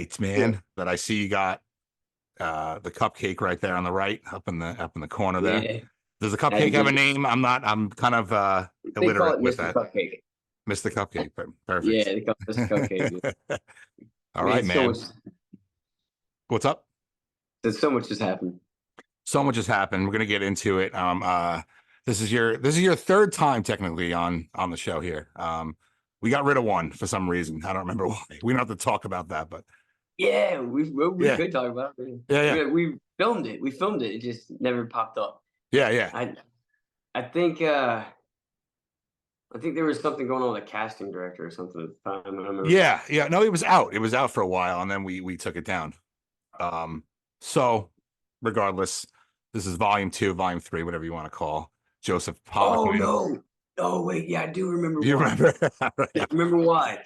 right, man. But I see you got the cupcake right there on the right, up in the corner there. Yeah, Does the had to cupcake have give a it. name? I'm kind of They call illiterate it with Mr. that. Cupcake. Mr. Cupcake, but Yeah, perfect. they call it Mr. Cupcake. All right, Man, so much. man. What's up? There's so much just happened. So much has happened. We're gonna get into it. This is your third time technically on the show here. We got rid of one for some reason. I don't remember why. We don't have to talk about that, but Yeah, we yeah, could talk about it. yeah, yeah, We filmed it. We filmed it. It just never popped up. yeah, yeah, I I think there was something going on with a casting director or something at the time. I remember. yeah, yeah. No, it was out. It was out for a while, and then we took it down. Um, so regardless, this is volume two, volume three, whatever you want to call Joseph Oh Poliquin. no. Oh wait, yeah, I do remember You why. remember? I remember why.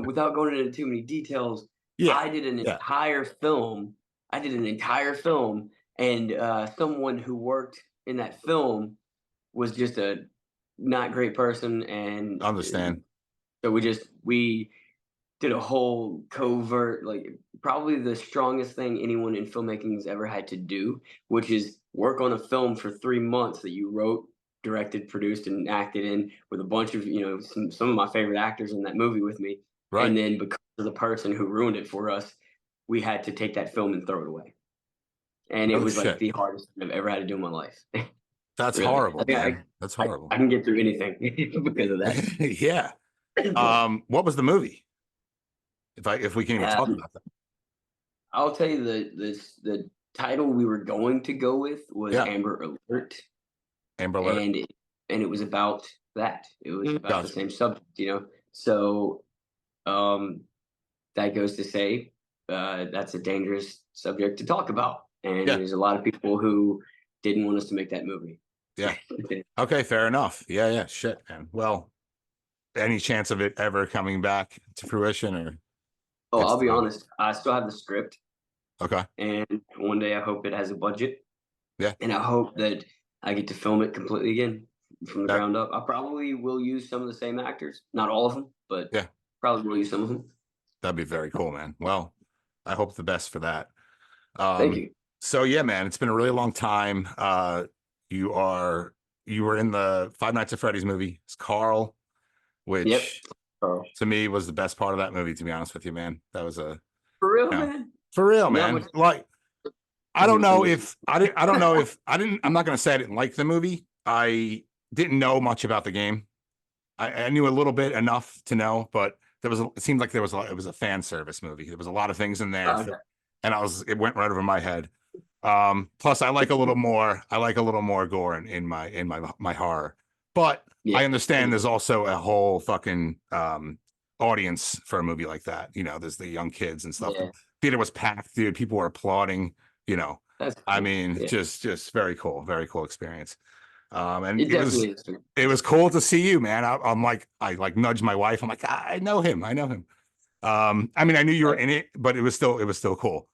Without going into too many details, Yeah, I did an yeah. entire film. I did an entire film, and someone who worked in that film was just a not great person, and Understand? so we did a whole covert, like probably the strongest thing anyone in filmmaking has ever had to do, which is work on a film for 3 months that you wrote, directed, produced, and acted in with a bunch of some of my favorite actors in that movie with me, Right. and then because of the person who ruined it for us, we had to take that film and throw it away, and it Oh was like shit. the hardest thing I've ever had to do in my life. That's Really, I horrible, think man. That's horrible. I can get through anything because of that. Yeah. What was the movie? If we can even talk Um, about that. I'll tell you the title we were going to go with was Yeah. Amber Alert, Amber Alert. and it was about that. It was about the Gotcha. same subject, you know. So um, that goes to say that's a dangerous subject to talk about, and Yeah. there's a lot of people who didn't want us to make that movie. Yeah. Okay, fair enough. Yeah, yeah. Shit, man. Well, any chance of it ever coming back to fruition or Oh, it's I'll be honest. I still have the script, okay. and one day I hope it has a budget, Yeah. and I hope that I get to film it completely again from the That ground up. I probably will use some of the same actors, not all of them, but yeah, probably will use some of them. that'd be very cool, man. Well, I hope the best for that. Thank Um, you. so yeah, man, it's been a really long time. You are you were in the Five Nights at Freddy's movie. It's Carl, Yep. which Oh, to me was the best part of that movie, to be honest with you, man. That was a for real, you know, man. for real, Not much man. Like I in don't your know opinion. if I don't know if I didn't I'm not gonna say I didn't like the movie. I didn't know much about the game. I knew a little bit enough to know, but it seemed like it was a fan service movie. There was a lot of things in there, Okay. and it went right over my head. Plus I like a little more gore in my horror. But Yeah. I understand there's also a whole fucking audience for a movie like that. You know, there's the young kids and stuff. The Yeah. theater was packed, dude. People were applauding, you know. That's I cool. mean, Yeah. just very cool experience. And It definitely is. it was cool to see you, man. I like nudged my wife. I'm like, I know him. I know him. I mean, I knew you were in it, but it was still cool.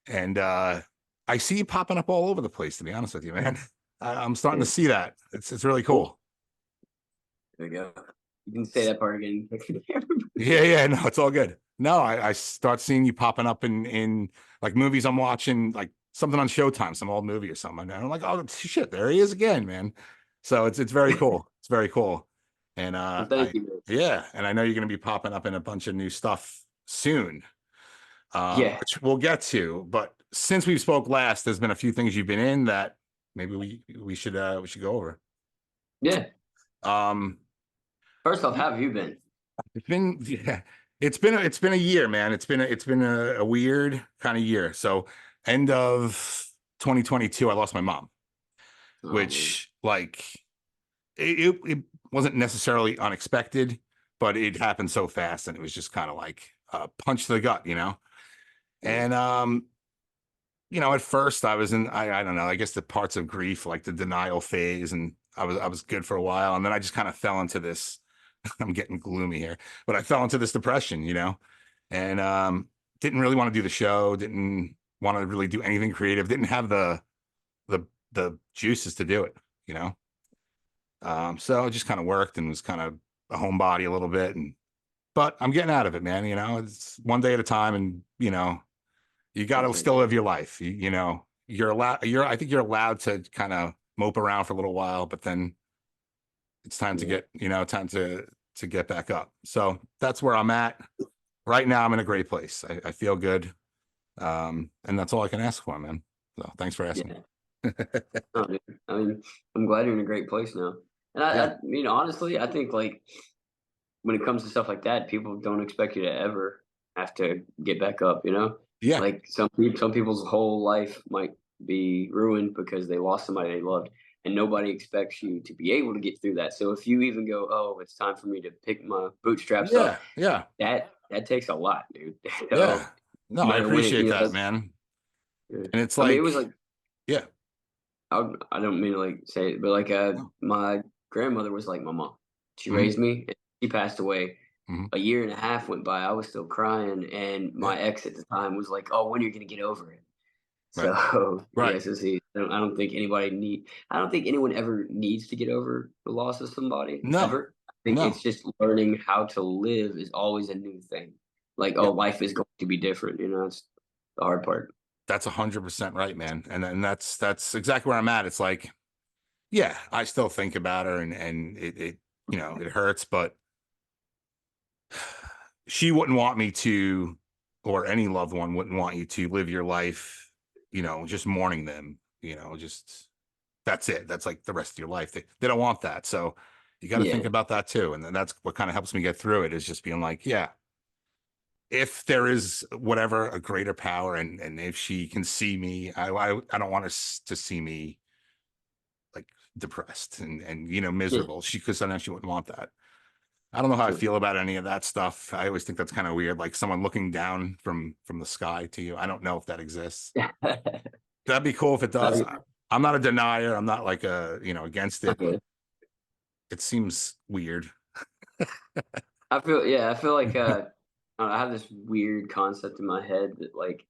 And I see you popping up all over the place, to be honest with you, man. I'm starting to Yeah. see that. It's really Cool. cool. There we go. You can say that part again. Yeah, yeah, no, it's all good. No, I start seeing you popping up in like movies I'm watching, like something on Showtime, some old movie or something. And I'm like, oh shit, there he is again, man. So it's very cool. It's very cool. And Well, thank you, man. yeah, and I know you're gonna be popping up in a bunch of new stuff soon. Yeah. Which we'll get to. But since we spoke last, there's been a few things you've been in that maybe we should go over. Yeah. Um, First off, how have you been? it's been yeah, it's been a year, man. It's been a weird kind of year. So end of 2022, I lost my mom, Oh man. which like it wasn't necessarily unexpected, but it happened so fast, and it was just kind of like a punch to the gut, you know. Yeah. And you know, at first I was in, I don't know, I guess the parts of grief, like the denial phase, and I was good for a while. And then I just kind of fell into this, I'm getting gloomy here, but I fell into this depression, you know, and didn't really want to do the show, didn't want to really do anything creative, didn't have the juices to do it, you know. So I just kind of worked and was kind of a homebody a little bit and but I'm getting out of it, man. You know, it's one day at a time, and you know, you got That's to right, still man. live your life. You know, you're allowed. I think you're allowed to kind of mope around for a little while, but then it's time to Yeah, get, you know, time to get back up. So that's where I'm at right now. I'm in a great place. I feel good, and that's all I can ask for, man. So thanks for asking. yeah. No, dude. I mean, I'm glad you're in a great place now. And Yeah, honestly, I think like when it comes to stuff like that, people don't expect you to ever have to get back up, you know? yeah, Like some people's whole life might be ruined because they lost somebody they loved, and nobody expects you to be able to get through that. So if you even go, "Oh, it's time for me to pick my bootstraps up," yeah, yeah, that takes a lot, dude. yeah. So No, no I matter when it, appreciate you know, that, man. yeah. And it's I mean, it like, was like yeah, I don't mean to like say it, but like no, my grandmother was like my mom. She mhm, raised me. And she passed away. mhm, A year and a half went by. I was still crying, and yeah, my ex at the time was like, "Oh, when are you gonna get over it?" right, So yeah, right, so see, I don't think I don't think anyone ever needs to get over the loss of somebody no, ever. I think no, it's just learning how to live is always a new thing. Like, yeah. oh, life is going to be different. You know, it's the hard part. That's 100% right, man. And that's exactly where I'm at. It's like, yeah, I still think about her, and it you know, it hurts, but she wouldn't want me to, or any loved one wouldn't want you to live your life, you know, just mourning them, you know, just that's it. That's like the rest of your life. They don't want that. So you got to think Yeah, about that too. And then that's what kind of helps me get through it, is just being like, yeah, if there is whatever a greater power, and if she can see me, I don't want her to see me like depressed and you know, yeah, miserable. Because sometimes she wouldn't want that. I don't know how I sure. feel about any of that stuff. I always think that's kind of weird, like someone looking down from the sky to you. I don't know if that exists. That'd be cool if it does. I, I'm not a denier. I'm not like a, you know, against it, but okay. it seems weird. I feel like I have this weird concept in my head that like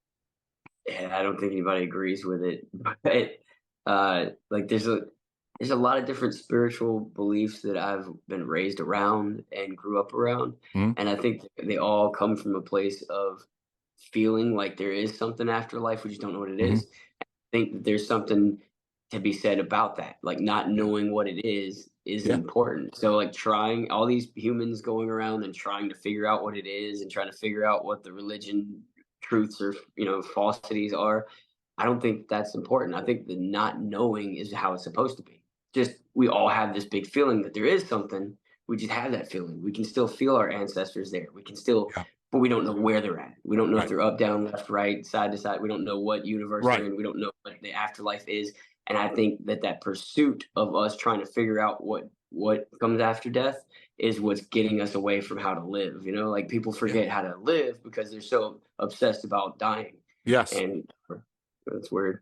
I don't think anybody agrees with it, but like there's a lot of different spiritual beliefs that I've been raised around and grew up around, Mhm. and I think they all come from a place of feeling like there is something after life. We just don't know what it Mhm. is. Think that there's something to be said about that. Like not Yeah. knowing what it is Yeah. important. So like trying all these humans going around and trying to figure out what it is and trying to figure out what the religion truths or falsities are. I don't think that's important. I think the not knowing is how it's supposed to be. Just we all have this big feeling that there is something. We just have that feeling. We can still feel our ancestors there. We can still Yeah. but we don't know where they're at. We don't know if Right. they're up, down, left, right, side to side. We don't know what universe they're Right. in. We don't know what the afterlife is. And I think that that pursuit of us trying to figure out what comes after death is what's getting us away from how to live. You know, like people Yeah. forget how to live because they're so obsessed about dying, Yes. and it's weird.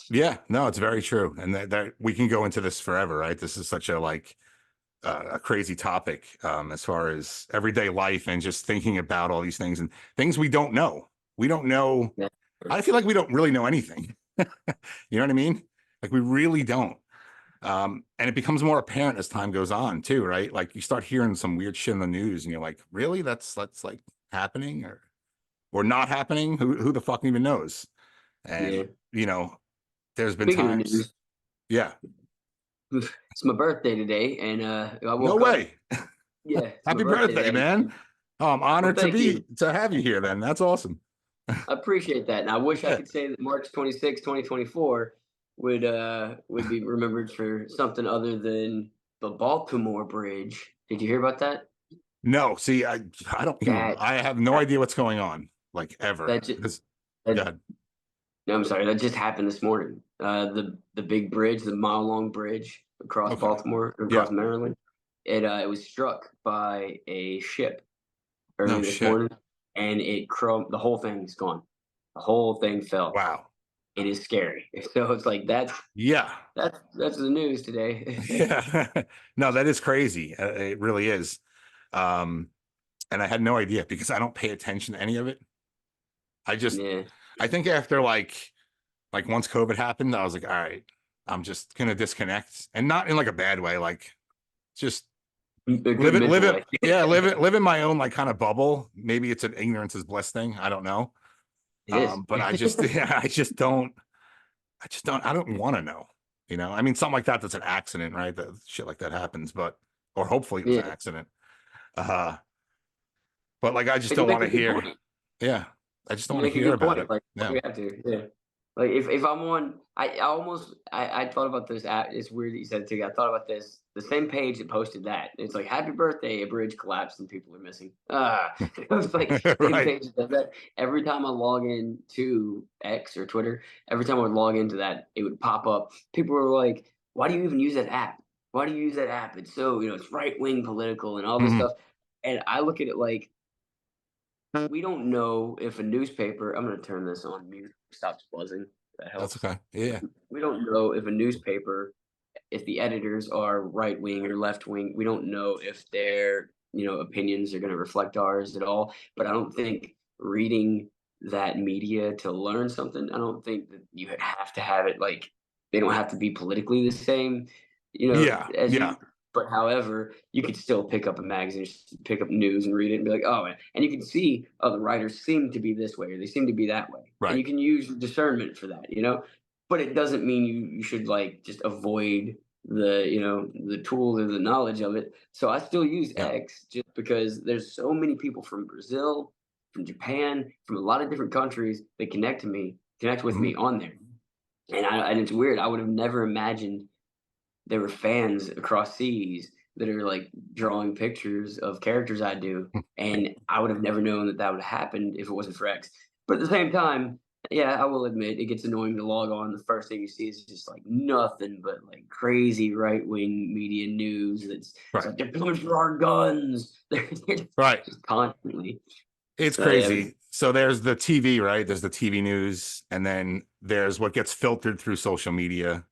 Yeah. No, it's very true. And that we can go into this forever, right? This is such a like a crazy topic, as far as everyday life and just thinking about all these things and things we don't know. We don't know. Yeah. I feel like we don't really know anything. You know what I mean? Like we really don't. And it becomes more apparent as time goes on too, right? Like you start hearing some weird shit in the news, and you're like, really? That's like happening or not happening? Who the fuck even knows? Yeah. And you know, there's been Speaking of times, news, yeah. it's my birthday today, and I No woke up. way. Yeah, it's my Happy birthday birthday, today. man. Oh, I'm Well, honored thank you. to have you here then. That's awesome. I appreciate that, and I wish I Yeah. could say that March 26, 2024 would be remembered for something other than the Baltimore Bridge. Did you hear about that? No, see, I don't even That I have no that idea what's going on, like ever. that just Because that, God, no, I'm sorry, that just happened this morning. The big bridge, the mile-long bridge across okay. Baltimore, Yeah. across Maryland, it was struck by a ship No early this shit. morning, and it crumbed. The whole thing's gone. The whole thing fell. Wow. It is scary. So it's like Yeah. that's the news today. Yeah. No, that is crazy. It really is. Um, and I had no idea because I don't pay attention to any of it. I just Yeah, I think after like once COVID happened, I was like, all right, I'm just gonna disconnect, and not in like a bad way, like just A good mental life. Yeah, live in my own like kind of bubble. Maybe it's an ignorance is bliss thing. I don't know. It is. But I just yeah, I don't want to know. You know, I mean, something like that that's an accident, right? That shit like that happens, but or hopefully it was an Yeah. accident. Uh, but like I just But you don't make want a to good hear. point. Yeah, I just don't You want to make a hear good about point. it. Like, why do Yeah. we have to? Yeah. Like if I'm on, I almost I thought about this. It's weird that you said it too. I thought about this. The same page that posted that. It's like happy birthday. A bridge collapsed and people are missing. Ah, it was like same Right. page that does that. Every time I log in to X or Twitter, every time I would log into that, it would pop up. People were like, "Why do you even use that app? Why do you use that app? It's so it's right wing political and all this Mhm. stuff." And I look at it like we don't know if a newspaper I'm gonna turn this on mute, stops buzzing, that That's helps. okay. Yeah. We don't know if a newspaper if the editors are right wing or left wing. We don't know if their, opinions are gonna reflect ours at all, but I don't think reading that media to learn something, I don't think that you have to have it, like they don't have to be politically the same, Yeah. as Yeah. you but however, you could still pick up a magazine, just pick up news and read it and be like, "Oh," and you can see, "Oh, the writers seem to be this way or they seem to be that way." And Right. you can use discernment for that, But it doesn't mean you should, like, just avoid the tools or the knowledge of it. So I still use Yeah. X just because there's so many people from Brazil, from Japan, from a lot of different countries that connect with Mhm. me on there. And it's weird. I would have never imagined there were fans across seas that are like drawing pictures of characters I do, and I would have never known that that would have happened if it wasn't for X. But at the same time, yeah, I will admit it gets annoying to log on. The first thing you see is just like nothing but like crazy right wing media news. It's Right. like they're coming for our guns. They're Right. just constantly. It's So yeah, crazy. So there's the TV, right? There's the TV news, and then there's what gets filtered through social media,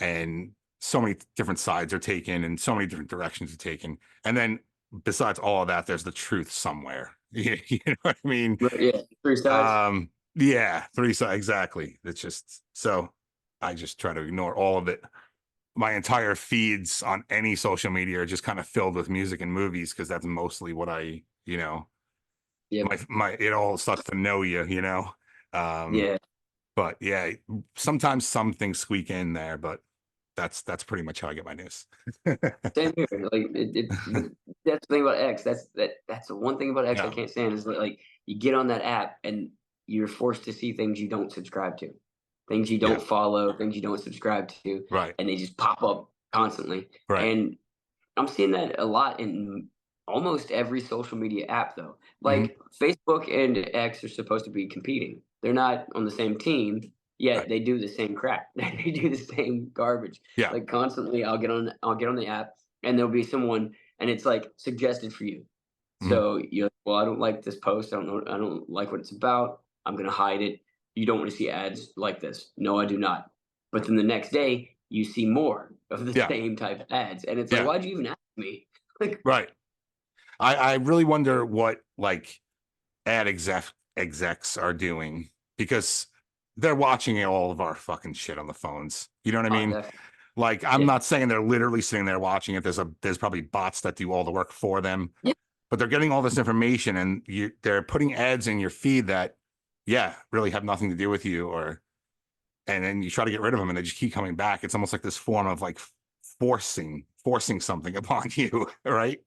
and so many different sides are taken, and so many different directions are taken. And then besides all of that, there's the truth somewhere. You know what I mean? but yeah, three sides. Yeah, three sides exactly. It's just so I just try to ignore all of it. My entire feeds on any social media are just kind of filled with music and movies because that's mostly what Yep. my it all starts to know you. Um, Yeah. but yeah, sometimes some things squeak in there, but that's pretty much how I get my news. Same here. Like but that's the thing about X. That's the one thing about X I Yeah. can't stand is that like you get on that app and you're forced to see things you don't subscribe to, things you Yeah. don't follow, things you don't subscribe to, Right. and they just pop up constantly. Right. And I'm seeing that a lot in almost every social media app, though. Mhm. Like Facebook and X are supposed to be competing. They're not on the same team, yet Right. they do the same crap. They do the same garbage. Yeah. Like constantly, I'll get on the app, and there'll be someone, and it's like suggested for you. Mhm. So you're like, well, I don't like this post. I don't like what it's about. I'm gonna hide it. You don't want to see ads like this. No, I do not. But then the next day, you see more of the Yeah. same type of ads, and it's like, Yeah. why'd you even ask me? Like, Right. I really wonder what like execs are doing because they're watching all of our fucking shit on the phones. You know what I oh, mean? definitely, Like I'm yeah, not saying they're literally sitting there watching it. There's probably bots that do all the work for them, yeah, but they're getting all this information and they're putting ads in your feed that yeah really have nothing to do with you, or and then you try to get rid of them and they just keep coming back. It's almost like this form of like forcing something upon you, right?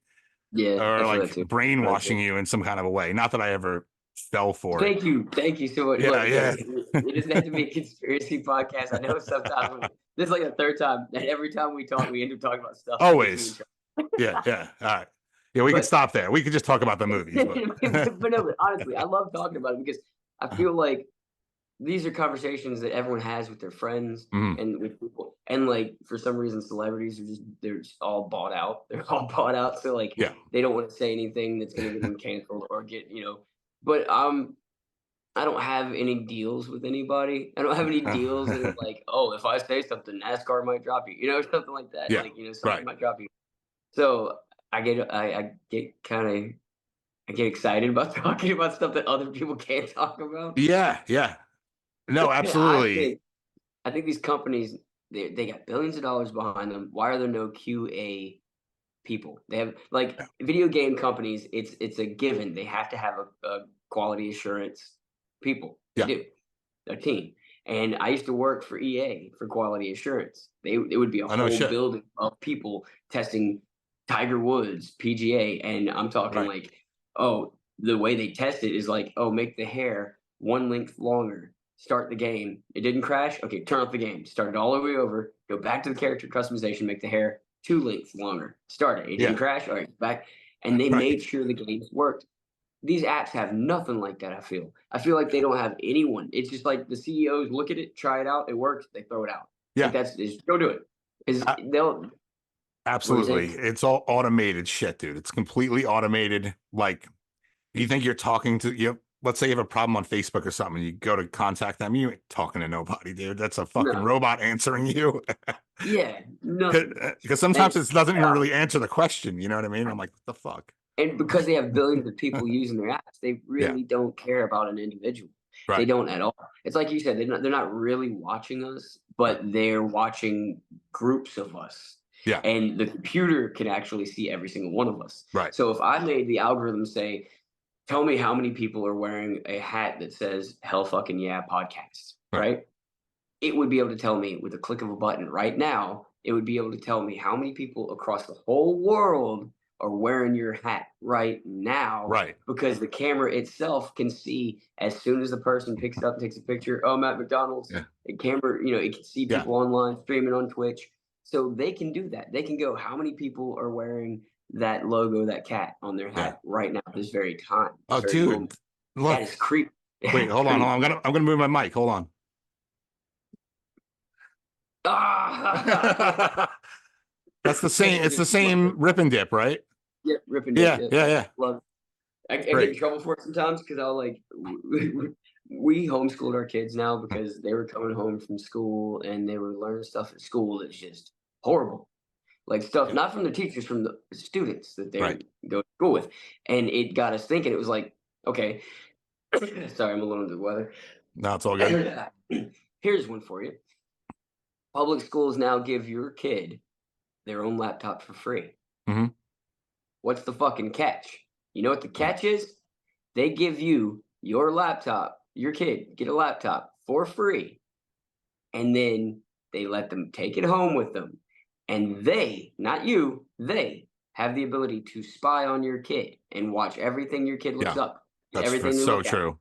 yeah. I Or feel like that too. I feel that too. brainwashing you in some kind of a way. Not that I ever fell for it. Thank you so much. Yeah, Look, yeah. it doesn't have to be a conspiracy podcast. I know sometimes this is like the third time, and every time we talk, we end up talking about stuff that gets me in Always. trouble. Yeah, yeah. All right. Yeah, we could But stop there. We could just talk about the movies, but but no, but honestly, I love talking about it because I feel like these are conversations that everyone has with their friends Mhm. and with people. And like for some reason, celebrities are they're just all bought out. They're all bought out. So like Yeah. they don't want to say anything that's gonna get them canceled or get. But I don't have any deals with anybody. I don't have any deals that are like, oh, if I say something, NASCAR might drop you, something like that. Yeah. Like, something Right. might drop you. So I get kind of I get excited about talking about stuff that other people can't talk about. Yeah, yeah. No, I absolutely. think I think these companies they got billions of dollars behind them. Why are there no QA people. They have like video game companies. It's a given. They have to have a quality assurance people. They Yeah. do. A team. And I used to work for EA for quality assurance. It would be a I know whole shit. building of people testing Tiger Woods, PGA, and I'm talking Right. like, oh, the way they test it is like, oh, make the hair one length longer. Start the game. It didn't crash. Okay, turn off the game. Start it all the way over. Go back to the character customization. Make the hair two lengths longer. Start it. It didn't Yeah. crash. All right, back. And they Right. made sure the games worked. These apps have nothing like that. I feel like they don't have anyone. It's just like the CEOs look at it, try it out, it works, they throw it out. Like Yeah. that's just go do it. Because A- they'll what do you Absolutely. say? It's all automated shit, dude. It's completely automated. Like, you think you're talking to you? Let's say you have a problem on Facebook or something. You go to contact them. You ain't talking to nobody, dude. That's a fucking No. robot answering you. Yeah, nothing. Because sometimes And it doesn't even really answer the question. You know what I mean? I'm like, what the fuck? and because they have billions of people using their apps, they Yeah. really don't care about an individual. They Right. don't at all. It's like you said, they're not really watching us, Right. but they're watching groups of us. Yeah. And the computer can actually see every single one of us. Right. So if I made the algorithm say, tell me how many people are wearing a hat that says "Hell Fucking Yeah" podcast, Right. right? It would be able to tell me with a click of a button right now. It would be able to tell me how many people across the whole world are wearing your hat right now, Right. because the camera itself can see as soon as the person picks it up and takes a picture. Oh, I'm at McDonald's. Yeah. The camera, it can see Yeah. people online streaming on Twitch, so they can do that. They can go, how many people are wearing that logo, that cat on their Yeah. hat right now, this very time, this Oh, very dude. moment. Look. That is creep. Wait, hold on. Hold on. I'm gonna move my mic. Hold on. Ah! That's the same. It's the same rip and dip, right? Yeah, rip and Yeah. dip. Yeah. Yeah. Love it. I get in Great. trouble for it sometimes because I'll like we homeschooled our kids now Mm. because they were coming home from school and they were learning stuff at school that's just horrible. Like stuff Yeah. not from the teachers, from the students that they Right. go to school with. And it got us thinking. It was like, okay, sorry, I'm a little under the weather. No, it's all good. Here's one for you. Public schools now give your kid their own laptop for free. Hmm. What's the fucking catch? You know what the catch is? They give you your laptop, your kid get a laptop for free, and then they let them take it home with them. And they, not you, they have the ability to spy on your kid and watch everything your kid looks Yeah. up, everything That's they so look at. true.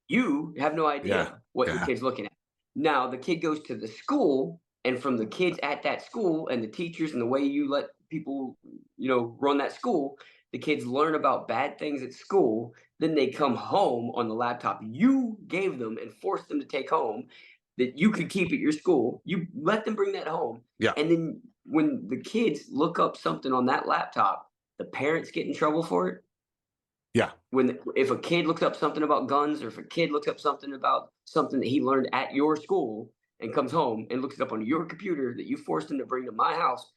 You have no idea Yeah. what your Yeah. kid's looking at. Now the kid goes to the school, and from the kids at that school and the teachers and the way you let people, run that school, the kids learn about bad things at school. Then they come home on the laptop you gave them and forced them to take home that you could keep at your school. You let them bring that home. Yeah. And then when the kids look up something on that laptop, the parents get in trouble for it. Yeah. If a kid looks up something about guns, or if a kid looks up something about something that he learned at your school and comes home and looks it up on your computer that you forced him to bring to my house,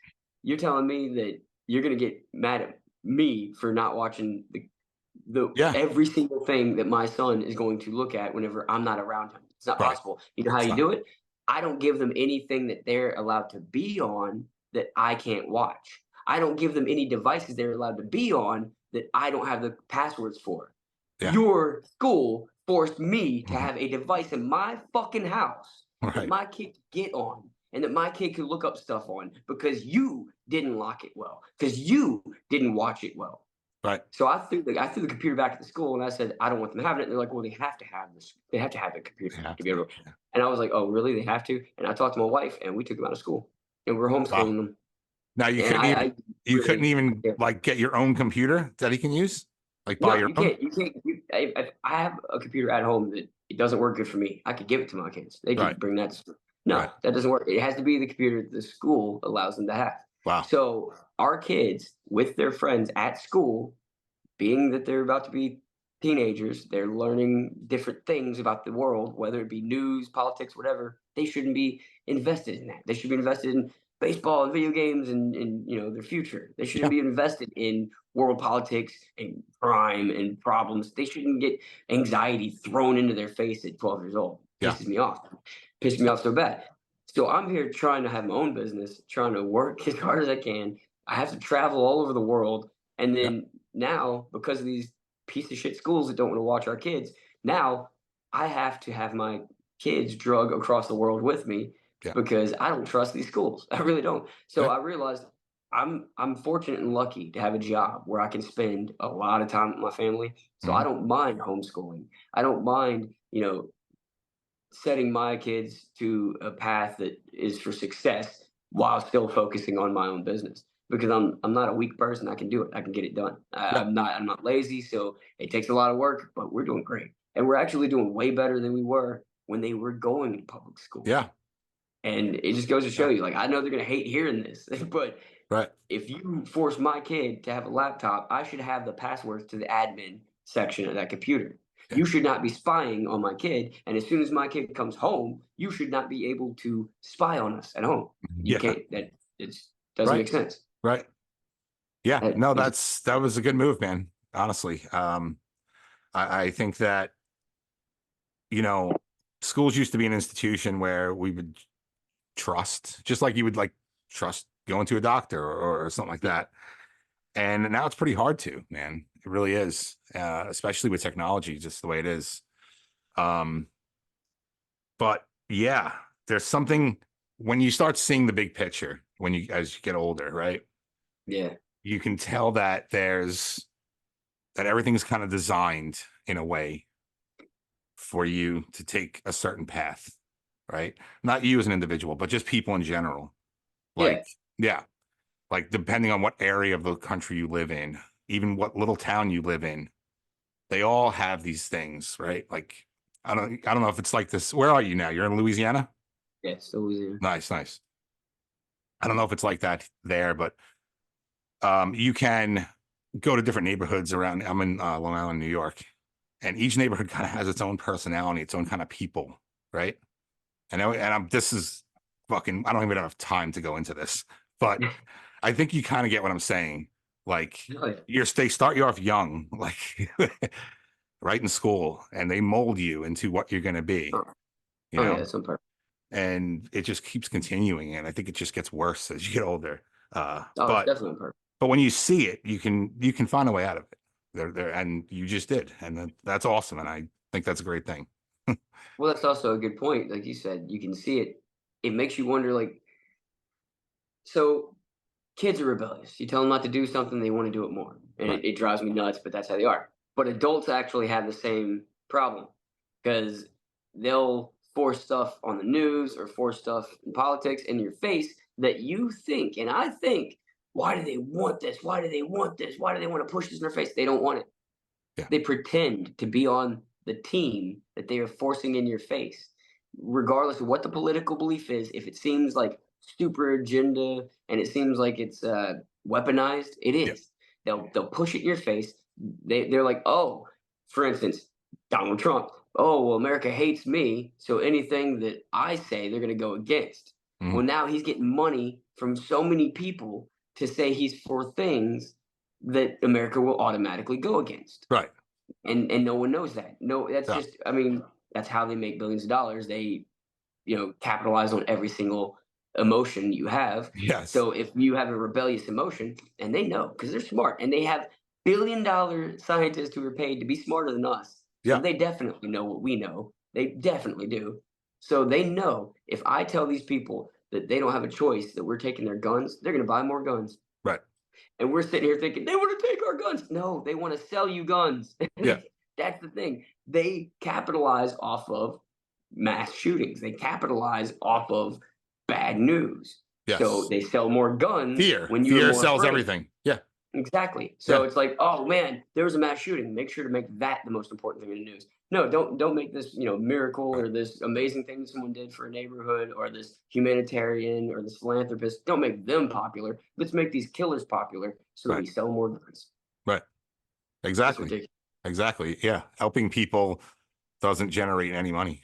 you're telling me that you're going to get mad at me for not watching Yeah. every single thing that my son is going to look at whenever I'm not around him. It's not Right. possible. You know how It's you not. do it? I don't give them anything that they're allowed to be on that I can't watch. I don't give them any devices they're allowed to be on that I don't have the passwords for. Yeah. Your school forced me to Mhm. have a device in my fucking house that Right. my kid could get on and that my kid could look up stuff on because you didn't lock it well, because you didn't watch it well. Right. So I threw the computer back at the school and I said, I don't want them having it. And they're like, well, they have to have this. They have to have a computer They have to be able to. to. Yeah. And I was like, oh, really? They have to? And I talked to my wife and we took them out of school and we're homeschooling Wow. them. Now you And couldn't even really, couldn't even yeah. like get your own computer that he can use, like buy No, your you own. can't. You can't. If I have a computer at home that it doesn't work good for me, I could give it to my kids. They could Right. bring that to school. No, Right. that doesn't work. It has to be the computer the school allows them to have. Wow. So our kids with their friends at school, being that they're about to be teenagers, they're learning different things about the world, whether it be news, politics, whatever. They shouldn't be invested in that. They should be invested in baseball and video games and their future. They shouldn't Yeah. be invested in world politics and crime and problems. They shouldn't get anxiety thrown into their face at 12 years old. Yeah. Pisses me off. Pisses me off so bad. So I'm here trying to have my own business, trying to work as hard as I can, I have to travel all over the world. And then now, because of these piece of shit schools that don't want to watch our kids, now I have to have my kids drug across the world with me Yeah. because I don't trust these schools. I really don't. So Yeah. I realized I'm fortunate and lucky to have a job where I can spend a lot of time with my family. So I Mhm. don't mind homeschooling. I don't mind, setting my kids to a path that is for success while still focusing on my own business because I'm not a weak person. I can do it. I can get it done. Yeah. I'm not lazy, so it takes a lot of work, but we're doing great, and we're actually doing way better than we were when they were going to public school. Yeah. And it just goes to show Yeah. you, like, I know they're gonna hate hearing this, but Right. if you force my kid to have a laptop, I should have the passwords to the admin section of that computer. Yeah. You should not be spying on my kid. And as soon as my kid comes home, you should not be able to spy on us at home. You Yeah. can't. That it doesn't Right. make sense. Right. Yeah. No, It just, that was a good move, man. Honestly. I think that, you know, schools used to be an institution where we would trust, just like you would like trust going to a doctor or something like that. And now it's pretty hard to, man. It really is, especially with technology, just the way it is. Um, but yeah, there's something when you start seeing the big picture when you as you get older, right? yeah, You can tell that that everything's kind of designed in a way for you to take a certain path, right? Not you as an individual, but just people in general. yeah. Like, yeah, like depending on what area of the country you live in, even what little town you live in, they all have these things, right? Like, I don't know if it's like this. Where are you now? You're in Louisiana? Yeah, still easier. Nice, nice. I don't know if it's like that there, but you can go to different neighborhoods around. I'm in Long Island, New York, and each neighborhood kind of has its own personality, its own kind of people, right? And I'm this is fucking. I don't even have time to go into this, but I think you kind of get what I'm saying. Like Oh, yeah. they start you off young, like right in school, and they mold you into what you're going to be, Oh, you oh, yeah, know, that's on purpose. and it just keeps continuing. And I think it just gets worse as you get older. Oh, it's definitely on purpose. But when you see it, you can find a way out of it. There, and you just did, and that's awesome. And I think that's a great thing. Well, that's also a good point. Like you said, you can see it. It makes you wonder, like, so kids are rebellious. You tell them not to do something, they want to do it more. And Right. it drives me nuts, but that's how they are. But adults actually have the same problem because they'll force stuff on the news or force stuff in politics in your face that you think, and I think, why do they want this? Why do they want this? Why do they want to push this in their face? They don't want it. Yeah. They pretend to be on the team that they are forcing in your face, regardless of what the political belief is. If it seems like super agenda and it seems like it's weaponized, it Yeah. is. They'll push it in your face. They're like, oh, for instance, Donald Trump. Oh, well, America hates me, so anything that I say, they're going to go against. Mhm. Well, now he's getting money from so many people to say he's for things that America will automatically go against, Right. and no one knows that. No, that's Yeah. just, I mean, that's how they make billions of dollars. They, capitalize on every single emotion you have. Yes. So if you have a rebellious emotion, and they know because they're smart, and they have billion-dollar scientists who are paid to be smarter than us, so Yeah. they definitely know what we know. They definitely do. So they know if I tell these people that they don't have a choice, that we're taking their guns, they're going to buy more guns. Right. And we're sitting here thinking, they want to take our guns. No, they want to sell you guns. Yeah. That's the thing. They capitalize off of mass shootings. They capitalize off of bad news. So Yes. they sell more guns Fear. when you're Fear more sells afraid. everything. Yeah. Exactly. So Yeah. it's like, oh man, there was a mass shooting. Make sure to make that the most important thing in the news. No, don't make this, miracle Right. or this amazing thing that someone did for a neighborhood or this humanitarian or this philanthropist. Don't make them popular. Let's make these killers popular so that Right. we sell more guns. Right. It's Exactly. ridiculous. Exactly. Yeah. Helping people doesn't generate any money.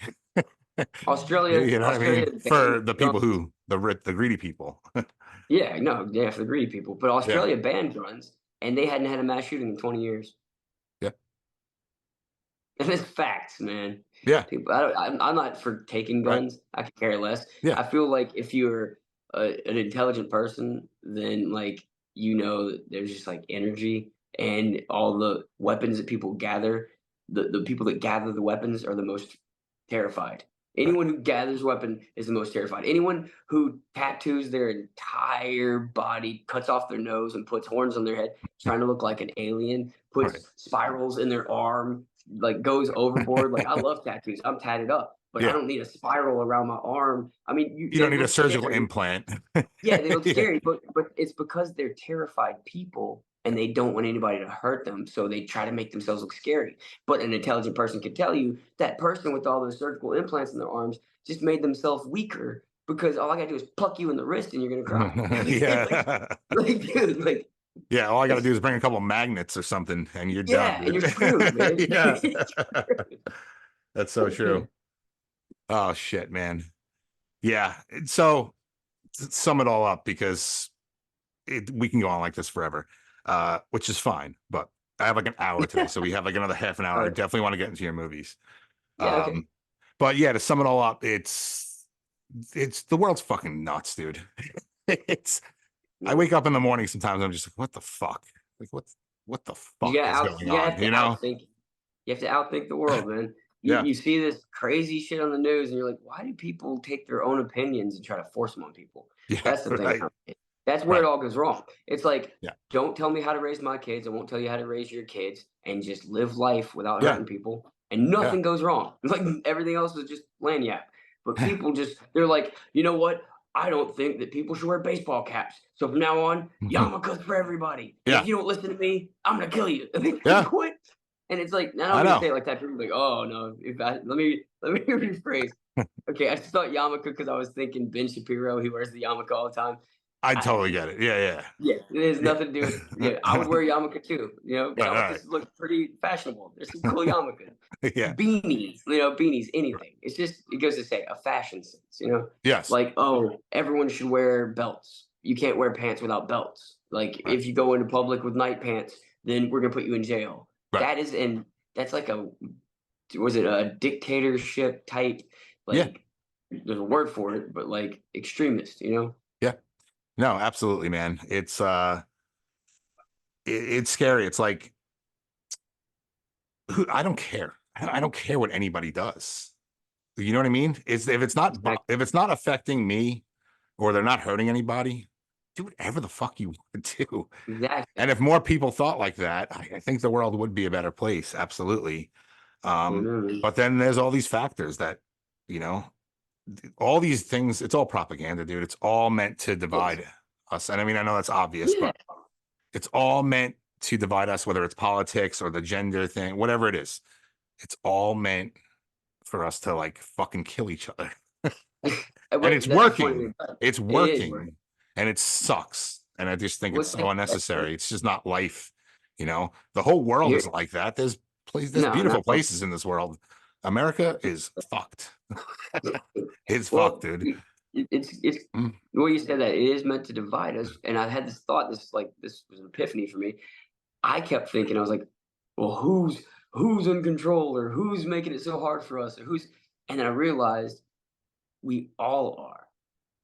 Australia, You know what I Australia mean? banned For the people guns. who the greedy people. Yeah, no, yeah, for the greedy people. But Yeah. Australia banned guns, and they hadn't had a mass shooting in 20 years. Yeah. And it's facts, man. Yeah. People, I'm not for taking Right. guns. I could care less. Yeah. I feel like if you're an intelligent person, then like you know that there's just like energy and all the weapons that people gather. The people that gather the weapons are the most terrified. Right. Anyone who gathers weapon is the most terrified. Anyone who tattoos their entire body, cuts off their nose, and puts horns on their head, trying to look like an alien, Right. puts spirals in their arm, like goes overboard. Like I love tattoos. I'm tatted up, but I Yeah. don't need a spiral around my arm. I mean, You don't they need a look surgical scary. implant. Yeah, they look Yeah. scary, but it's because they're terrified people and they don't want anybody to hurt them, so they try to make themselves look scary. But an intelligent person could tell you that person with all those surgical implants in their arms just made themselves weaker because all I gotta do is pluck you in the wrist and you're gonna cry. like, Yeah. like, dude, like Yeah. All I got to it's do is bring a couple magnets or something and you're done, yeah, and dude. you're screwed, man. Yeah. You're That's so true. screwed. Oh, shit, man. Yeah. So sum it all up because we can go on like this forever, which is fine. But I have like an hour today. So we have like another half an hour. I Alright. definitely want to get into your movies. Yeah, okay. But yeah, to sum it all up, it's the world's fucking nuts, dude. It's I Yeah. wake up in the morning sometimes I'm just like, what the fuck? Like what the fuck is going You on? have to You know? outthink You have to outthink the world, man. You Yeah. you see this crazy shit on the news, and you're like, why do people take their own opinions and try to force them on people? Yeah. That's the thing. Right. That's where it Right. all goes wrong. It's like, Yeah. don't tell me how to raise my kids. I won't tell you how to raise your kids, and just live life without Yeah. hurting people, and Yeah. nothing goes wrong. Like everything else is just lanyap. But people just they're like, you know what? I don't think that people should wear baseball caps. So from now on, yarmulkes for everybody. And if Yeah. you don't listen to me, I'm gonna kill you. Yeah. What? And it's like, not I only to know. say it like that, people be like, "Oh no, if I, let me rephrase." Okay, I just thought yarmulke because I was thinking Ben Shapiro. He wears the yarmulke all the time. I I, totally get it. Yeah. yeah, it has Yeah. nothing to do with. Yeah. Yeah, I would wear yarmulke too. You know, Right. Right. yarmulkes look pretty fashionable. There's some cool yarmulkes, Yeah. beanies. Beanies, anything. It's just it goes to say a fashion sense. Yes. Like oh, everyone should wear belts. You can't wear pants without belts. Like Right. if you go into public with night pants, then we're gonna put you in jail. Right. That is and that's like a was it a dictatorship type Yeah. like there's a word for it, but like extremist. Yeah. No, absolutely, man. It's scary. It's like I don't care. I don't care what anybody does. You know what I mean? It's Exactly. if it's not affecting me or they're not hurting anybody, do whatever the fuck you want to do. Exactly. And if more people thought like that, I think the world would be a better place. Absolutely. Amen. But then there's all these factors that, you know, all these things, it's all propaganda, dude. It's all meant to Yes. divide us. And I mean, I know that's obvious, Yeah. but it's all meant to divide us, whether it's politics or the gender thing, whatever it is. It's all meant for us to like fucking kill each other. And Wait, it's that's the funny thing working. about it. It's It is working. working. And it sucks. And I just think it's What's so that's unnecessary. It's just not life. You know, the whole world here isn't like that. There's no, not beautiful well, places in this world. America is fucked. It's fucked, well, dude. it's Mm, the way you said that, it is meant to divide us, and I had this thought, this was an epiphany for me. I kept thinking, I was like, "Well, who's in control or who's making it so hard for us or who's" and then I realized we all are.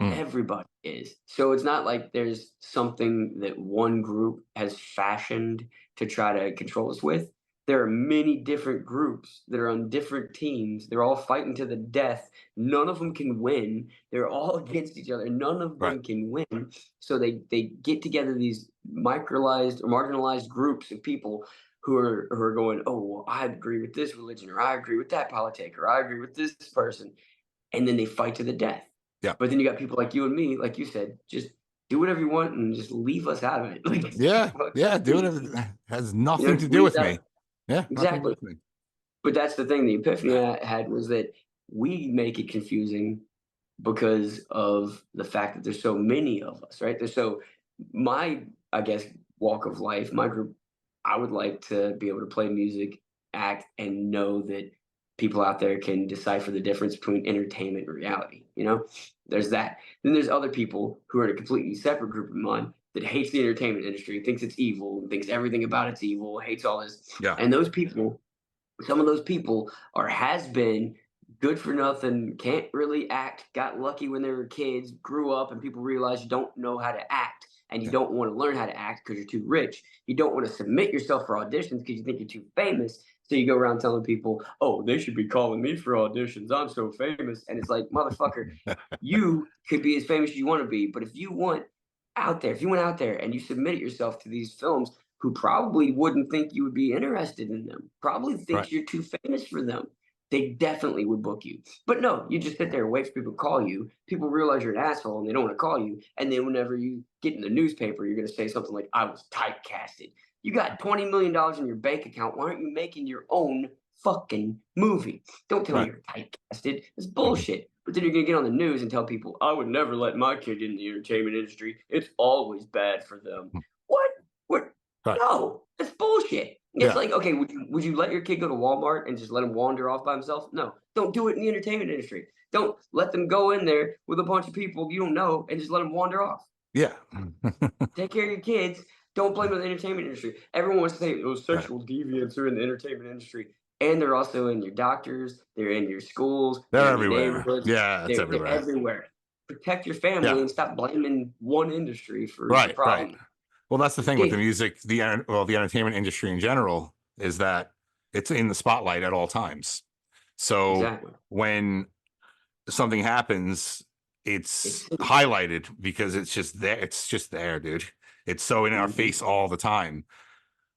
mm, Everybody is. So it's not like there's something that one group has fashioned to try to control us with. There are many different groups that are on different teams. They're all fighting to the death. None of them can win. They're all against each other. None of right. them can win. So they get together these microalized or marginalized groups of people who are going, oh well, I agree with this religion, or I agree with that politic, or I agree with this person, and then they fight to the death. Yeah. But then you got people like you and me, like you said, just do whatever you want and just leave us out of it. Like, Yeah. fuck, Yeah. Do please, it. Has nothing to just do leave us with out. me. Yeah. Nothing to do Exactly. with me. But that's the thing. The epiphany I had was that we make it confusing because of the fact that there's so many of us, right? There's so my, I guess, walk of life, my group, I would like to be able to play music, act, and know that people out there can decipher the difference between entertainment and reality. There's that. Then there's other people who are in a completely separate group of mine that hates the entertainment industry, thinks it's evil, thinks everything about it's evil, hates all this. Yeah. And those people, some of those people are has been good for nothing, can't really act, got lucky when they were kids, grew up, and people realize you don't know how to act and you Yeah. don't want to learn how to act because you're too rich. You don't want to submit yourself for auditions because you think you're too famous. So you go around telling people, oh, they should be calling me for auditions. I'm so famous. And it's like, motherfucker, you could be as famous as you want to be. But if you went out there and you submitted yourself to these films who probably wouldn't think you would be interested in them, probably Right. thinks you're too famous for them, they definitely would book you. But no, you just sit there and wait for people to call you. People realize you're an asshole and they don't want to call you. And then whenever you get in the newspaper, you're going to say something like, I was typecasted. You got $20 million in your bank account. Why aren't you making your own fucking movie? Don't tell me Right. you're typecasted. It's Mhm. bullshit. But then you're going to get on the news and tell people, I would never let my kid in the entertainment industry. It's always bad for them. Mm. What? What? Right. No, that's bullshit. It's Yeah. like, okay, would you let your kid go to Walmart and just let him wander off by himself? No, don't do it in the entertainment industry. Don't let them go in there with a bunch of people you don't know and just let them wander off. Yeah. Take care of your kids. Don't blame it on the entertainment industry. Everyone wants to say those Right. sexual deviants are in the entertainment industry, and they're also in your doctors. They're in your schools. They're They're in your everywhere. neighborhoods. Yeah, it's They're everywhere. everywhere. Protect your family Yeah. and stop blaming one industry for the Right. Right. problem. Well, that's the thing with the Ridiculous. music, the entertainment industry in general is that it's in the spotlight at all times. So Exactly. when something happens, it's It's highlighted because it's just there. It's just there, dude. It's so in our mhm. face all the time.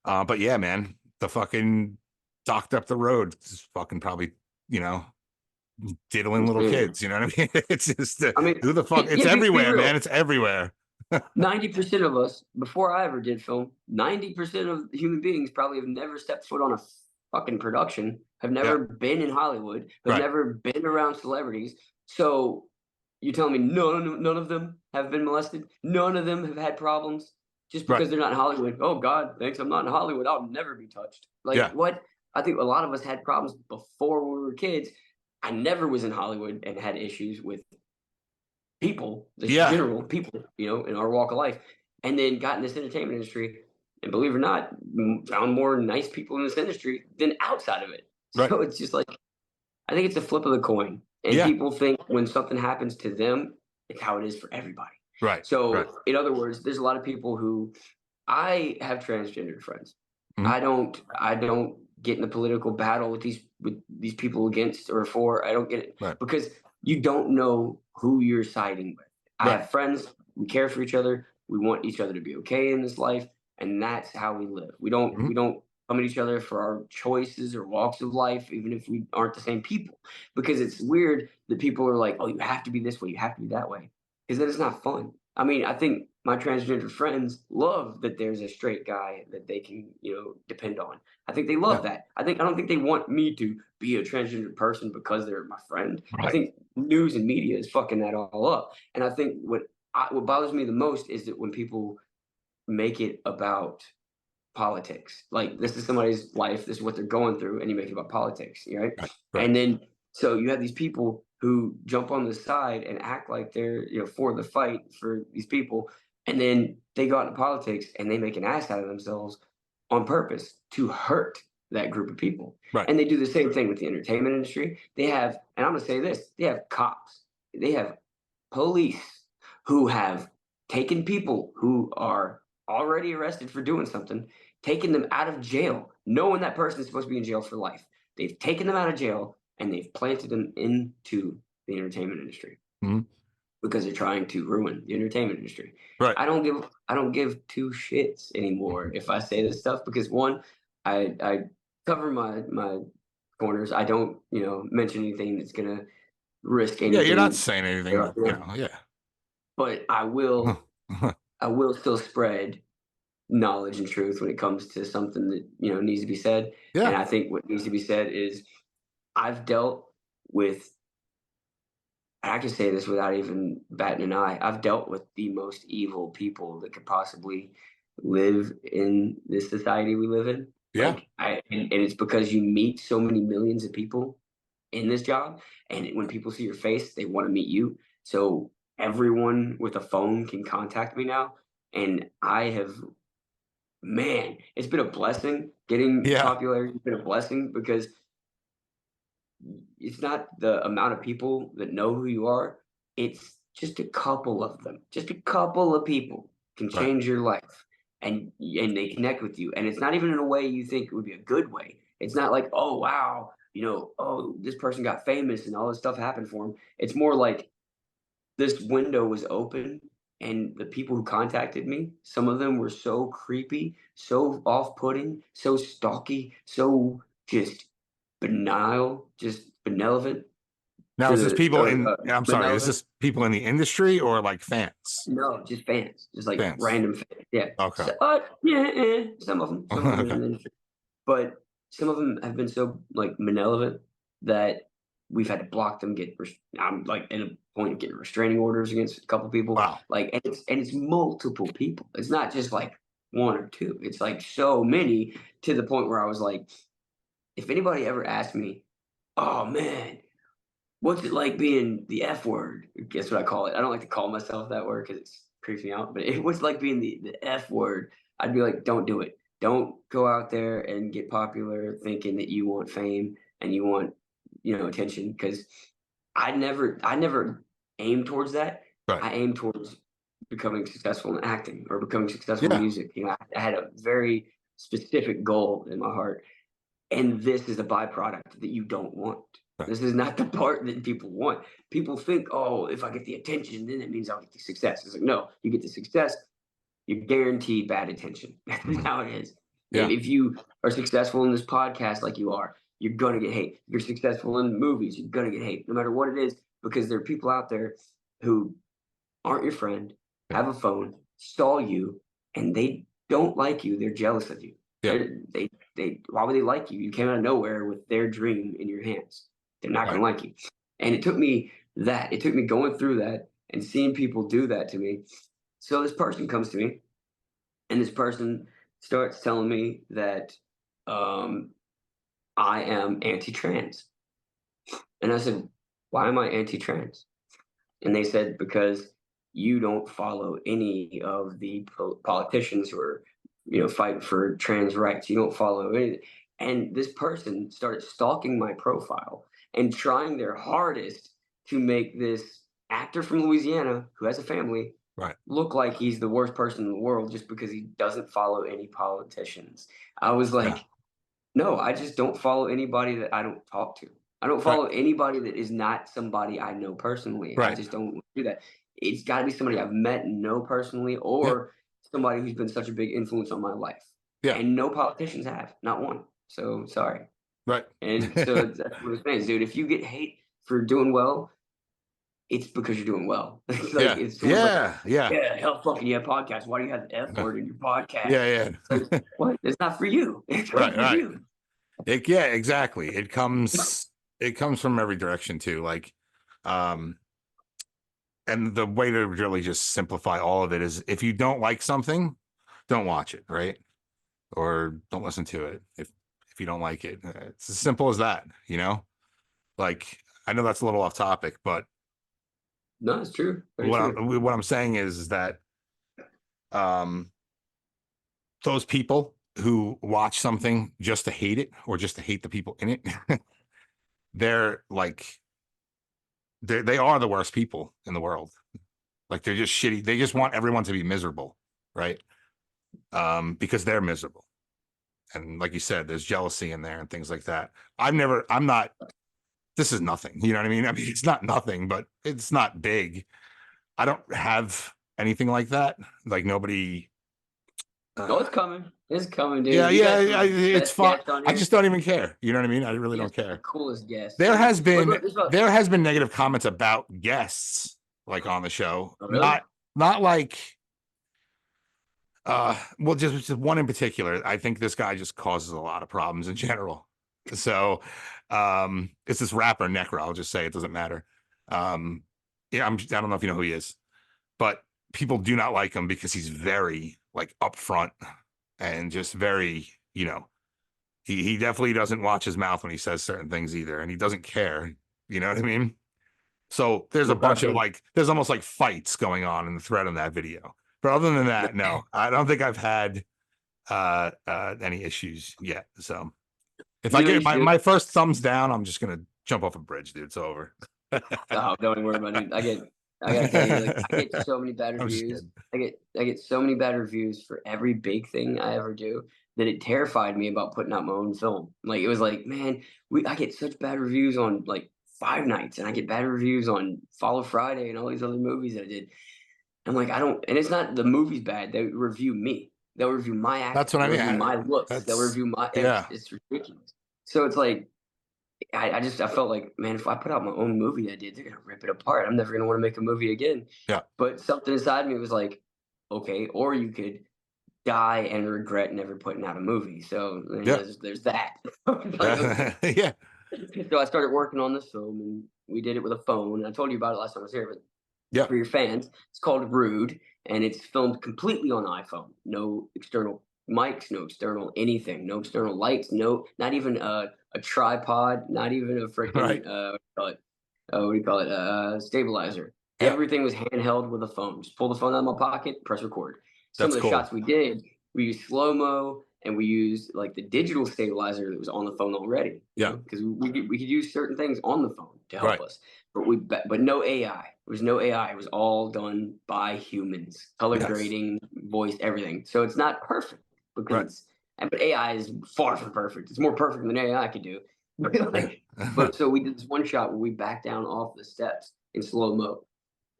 But yeah, man, the fucking docked up the road is fucking probably, you know, diddling little Man, kids. You know what I mean? It's just I mean, who the fuck? It's yeah, be everywhere, man. real. It's everywhere. 90% of us, before I ever did film, 90% of human beings probably have never stepped foot on a fucking production, have Yeah. never been in Hollywood, have Right. never been around celebrities. So you're telling me none of them have been molested? None of them have had problems just Right. because they're not in Hollywood. Oh God, thanks. I'm not in Hollywood. I'll never be touched. Like Yeah. what? I think a lot of us had problems before we were kids. I never was in Hollywood and had issues with people, just Yeah. general people, in our walk of life, and then got in this entertainment industry, and believe it or not, found more nice people in this industry than outside of it. Right. So it's just like I think it's a flip of the coin, and Yeah. people think when something happens to them, it's how it is for everybody. Right. Right. So, in other words, there's a lot of people who I have transgender friends. Mhm. I don't get in a political battle with these people against or for. I don't get it Right. because you don't know who you're siding with. I Right. have friends, we care for each other, we want each other to be okay in this life, and that's how we live. We don't Mhm. we don't come at each other for our choices or walks of life, even if we aren't the same people. Because it's weird that people are like, oh, you have to be this way, you have to be that way. Because then it's not fun. I mean, I think my transgender friends love that there's a straight guy that they can, depend on. I think they Yeah. love that. I don't think they want me to be a transgender person because they're my friend. I Right. think news and media is fucking that all up. And I think what bothers me the most is that when people make it about politics. Like this is somebody's life, this is what they're going through, and you make it about politics, right? Right. Right. And then so you have these people who jump on the side and act like they're for the fight for these people, and then they go out into politics and they make an ass out of themselves on purpose to hurt that group of people. Right. And they do the same thing with the entertainment industry. They have, and I'm gonna say this, they have cops, they have police who have taken people who are already arrested for doing something, taken them out of jail, knowing that person is supposed to be in jail for life. They've taken them out of jail and they've planted them into the entertainment industry Mhm. because they're trying to ruin the entertainment industry. Right. I don't give two shits anymore Mhm. if I say this stuff because one, I cover my corners. I don't, mention anything that's gonna risk Yeah. You're not anything. saying anything, yeah. But I will still spread knowledge and truth when it comes to something that needs to be said. And Yeah. I think what needs to be said is I've dealt with. I can say this without even batting an eye. I've dealt with the most evil people that could possibly live in this society we live in. Yeah. Like and it's because you meet so many millions of people in this job, and when people see your face, they want to meet you. So everyone with a phone can contact me now, and I have man, it's been a blessing getting Yeah. popularity. It's been a blessing because it's not the amount of people that know who you are. It's just a couple of them. Just a couple of people can Right. change your life, and they connect with you. And it's not even in a way you think it would be a good way. It's not like, oh wow, oh, this person got famous and all this stuff happened for him. It's more like this window was open, and the people who contacted me, some of them were so creepy, so off-putting, so stalky, so just banal, just benevolent Now, to is this the people or, in, I'm sorry, is benevolent. this people in the industry or like fans? No, just fans, just like Fans. random fans. Yeah. Okay. So, yeah, some of them are Okay. in the industry, but some of them have been so like malevolent that we've had to block them. I'm like in a point of getting restraining orders against a couple people. Wow. Like, and it's multiple people. It's not just like one or two. It's like so many to the point where I was like, if anybody ever asked me, "Oh man, what's it like being the F word?" Guess what I call it? I don't like to call myself that word because it's creeps me out. But it was like being the F word. I'd be like, don't do it. Don't go out there and get popular thinking that you want fame and you want, attention. Because I never aim towards that. Right. I aim towards becoming successful in acting or becoming successful in Yeah. music. I had a very specific goal in my heart, and this is a byproduct that you don't want. Right. This is not the part that people want. People think, oh, if I get the attention, then it means I'll get the success. It's like, no, you get the success, you're guaranteed bad attention. That's how it is. Yeah. If you are successful in this podcast like you are, you're gonna get hate. If you're successful in movies, you're gonna get hate, no matter what it is, because there are people out there who aren't your friend, Yeah. have a phone, stall you, and they don't like you. They're jealous of you. Yeah. Why would they like you? You came out of nowhere with their dream in your hands. They're not Right. going to like you. And it took me going through that and seeing people do that to me. So this person comes to me, and this person starts telling me that um, I am anti-trans. And I said, why am I anti-trans? And they said, because you don't follow any of the politicians who are, fighting for trans rights. You don't follow any. And this person started stalking my profile and trying their hardest to make this actor from Louisiana who has a family Right. look like he's the worst person in the world just because he doesn't follow any politicians. I was Yeah. like, no, I just don't follow anybody that I don't talk to. I don't Right. follow anybody that is not somebody I know personally. I Right. just don't do that. It's got to be somebody I've met and know personally, Yeah. or somebody who's been such a big influence on my life. Yeah. And no politicians have, not one. So sorry. Right. And so that's what it means, dude. If you get hate for doing well, it's because you're doing well. It's like Yeah. if someone's like, Yeah. Yeah. "Yeah, hell fucking yeah, podcast. Why do you have the F word in your podcast?" Yeah. It's like, Yeah. what? It's not for you. It's not Right. for Right. you. Yeah, exactly. It comes from every direction too. Like, um, and the way to really just simplify all of it is if you don't like something, don't watch it, right? Or don't listen to it if you don't like it. It's as simple as that, you know? Like, I know that's a little off topic, but No, it's true. Very what true. I'm saying is that um those people who watch something just to hate it or just to hate the people in it, they're like they are the worst people in the world. Like they're just shitty. They just want everyone to be miserable, right? Because they're miserable. And like you said, there's jealousy in there and things like that. I'm not, this is nothing. You know what I mean? I mean, it's not nothing, but it's not big. I don't have anything like that. Like nobody, No, uh, it's coming. It's coming, yeah, dude. You got yeah, some of the it's best fine. guests on I here. just don't even care. You know what I mean? I really You don't got some of the care. coolest guests, There dude. has been Look, this about there has been negative comments about guests like on the show. oh, really? Not like well, just one in particular. I think this guy just causes a lot of problems in general. So it's this rapper Necro. I'll just say it doesn't matter. Yeah, I don't know if you know who he is, but people do not like him because he's very like upfront and just very, he definitely doesn't watch his mouth when he says certain things either, and he doesn't care. You know what I mean? So there's a What about bunch of him? like, there's almost like fights going on in the thread on that video. But other than that, no, I don't think I've had any issues yet. So if You I know what get you should do? my first thumbs down, I'm just gonna jump off a bridge, dude. It's over. Oh, don't even worry about it. I gotta tell you, like, I get so many bad I'm just reviews. kidding. I get so many bad reviews for every big thing I ever do that it terrified me about putting out my own film. Like, it was like, man, I get such bad reviews on like Five Nights, and I get bad reviews on Follow Friday and all these other movies that I did. I'm like, I don't, and it's not the movie's bad. They review me. They'll review my That's acting. what I They'll mean. review my looks. They'll That's review my yeah. it's ridiculous. So it's like I felt like, man, if I put out my own movie I did, they're gonna rip it apart. I'm never gonna want to make a movie again. Yeah. But something inside me was like, okay, or you could die and regret never putting out a movie. So Yeah. there's that. Like, okay. Yeah. So I started working on this film, and we did it with a phone. And I told you about it last time I was here, but Yeah. for your fans, it's called Rude, and it's filmed completely on iPhone. No external mics, no external anything, no external lights, not even a tripod, not even a freaking Right. what do you call it? Stabilizer. Yeah. Everything was handheld with a phone. Just pull the phone out of my pocket, press record. Some of That's the cool. shots we did, we used slow mo, and we used like the digital stabilizer that was on the phone already. You Yeah. know, because we could use certain things on the phone to help Right. us, but no AI. There was no AI. It was all done by humans, color Yes. grading, voice, everything. So it's not perfect because Right. it's but AI is far from perfect. It's more perfect than AI could do. Yeah. But so we did this one shot where we backed down off the steps in slow mo.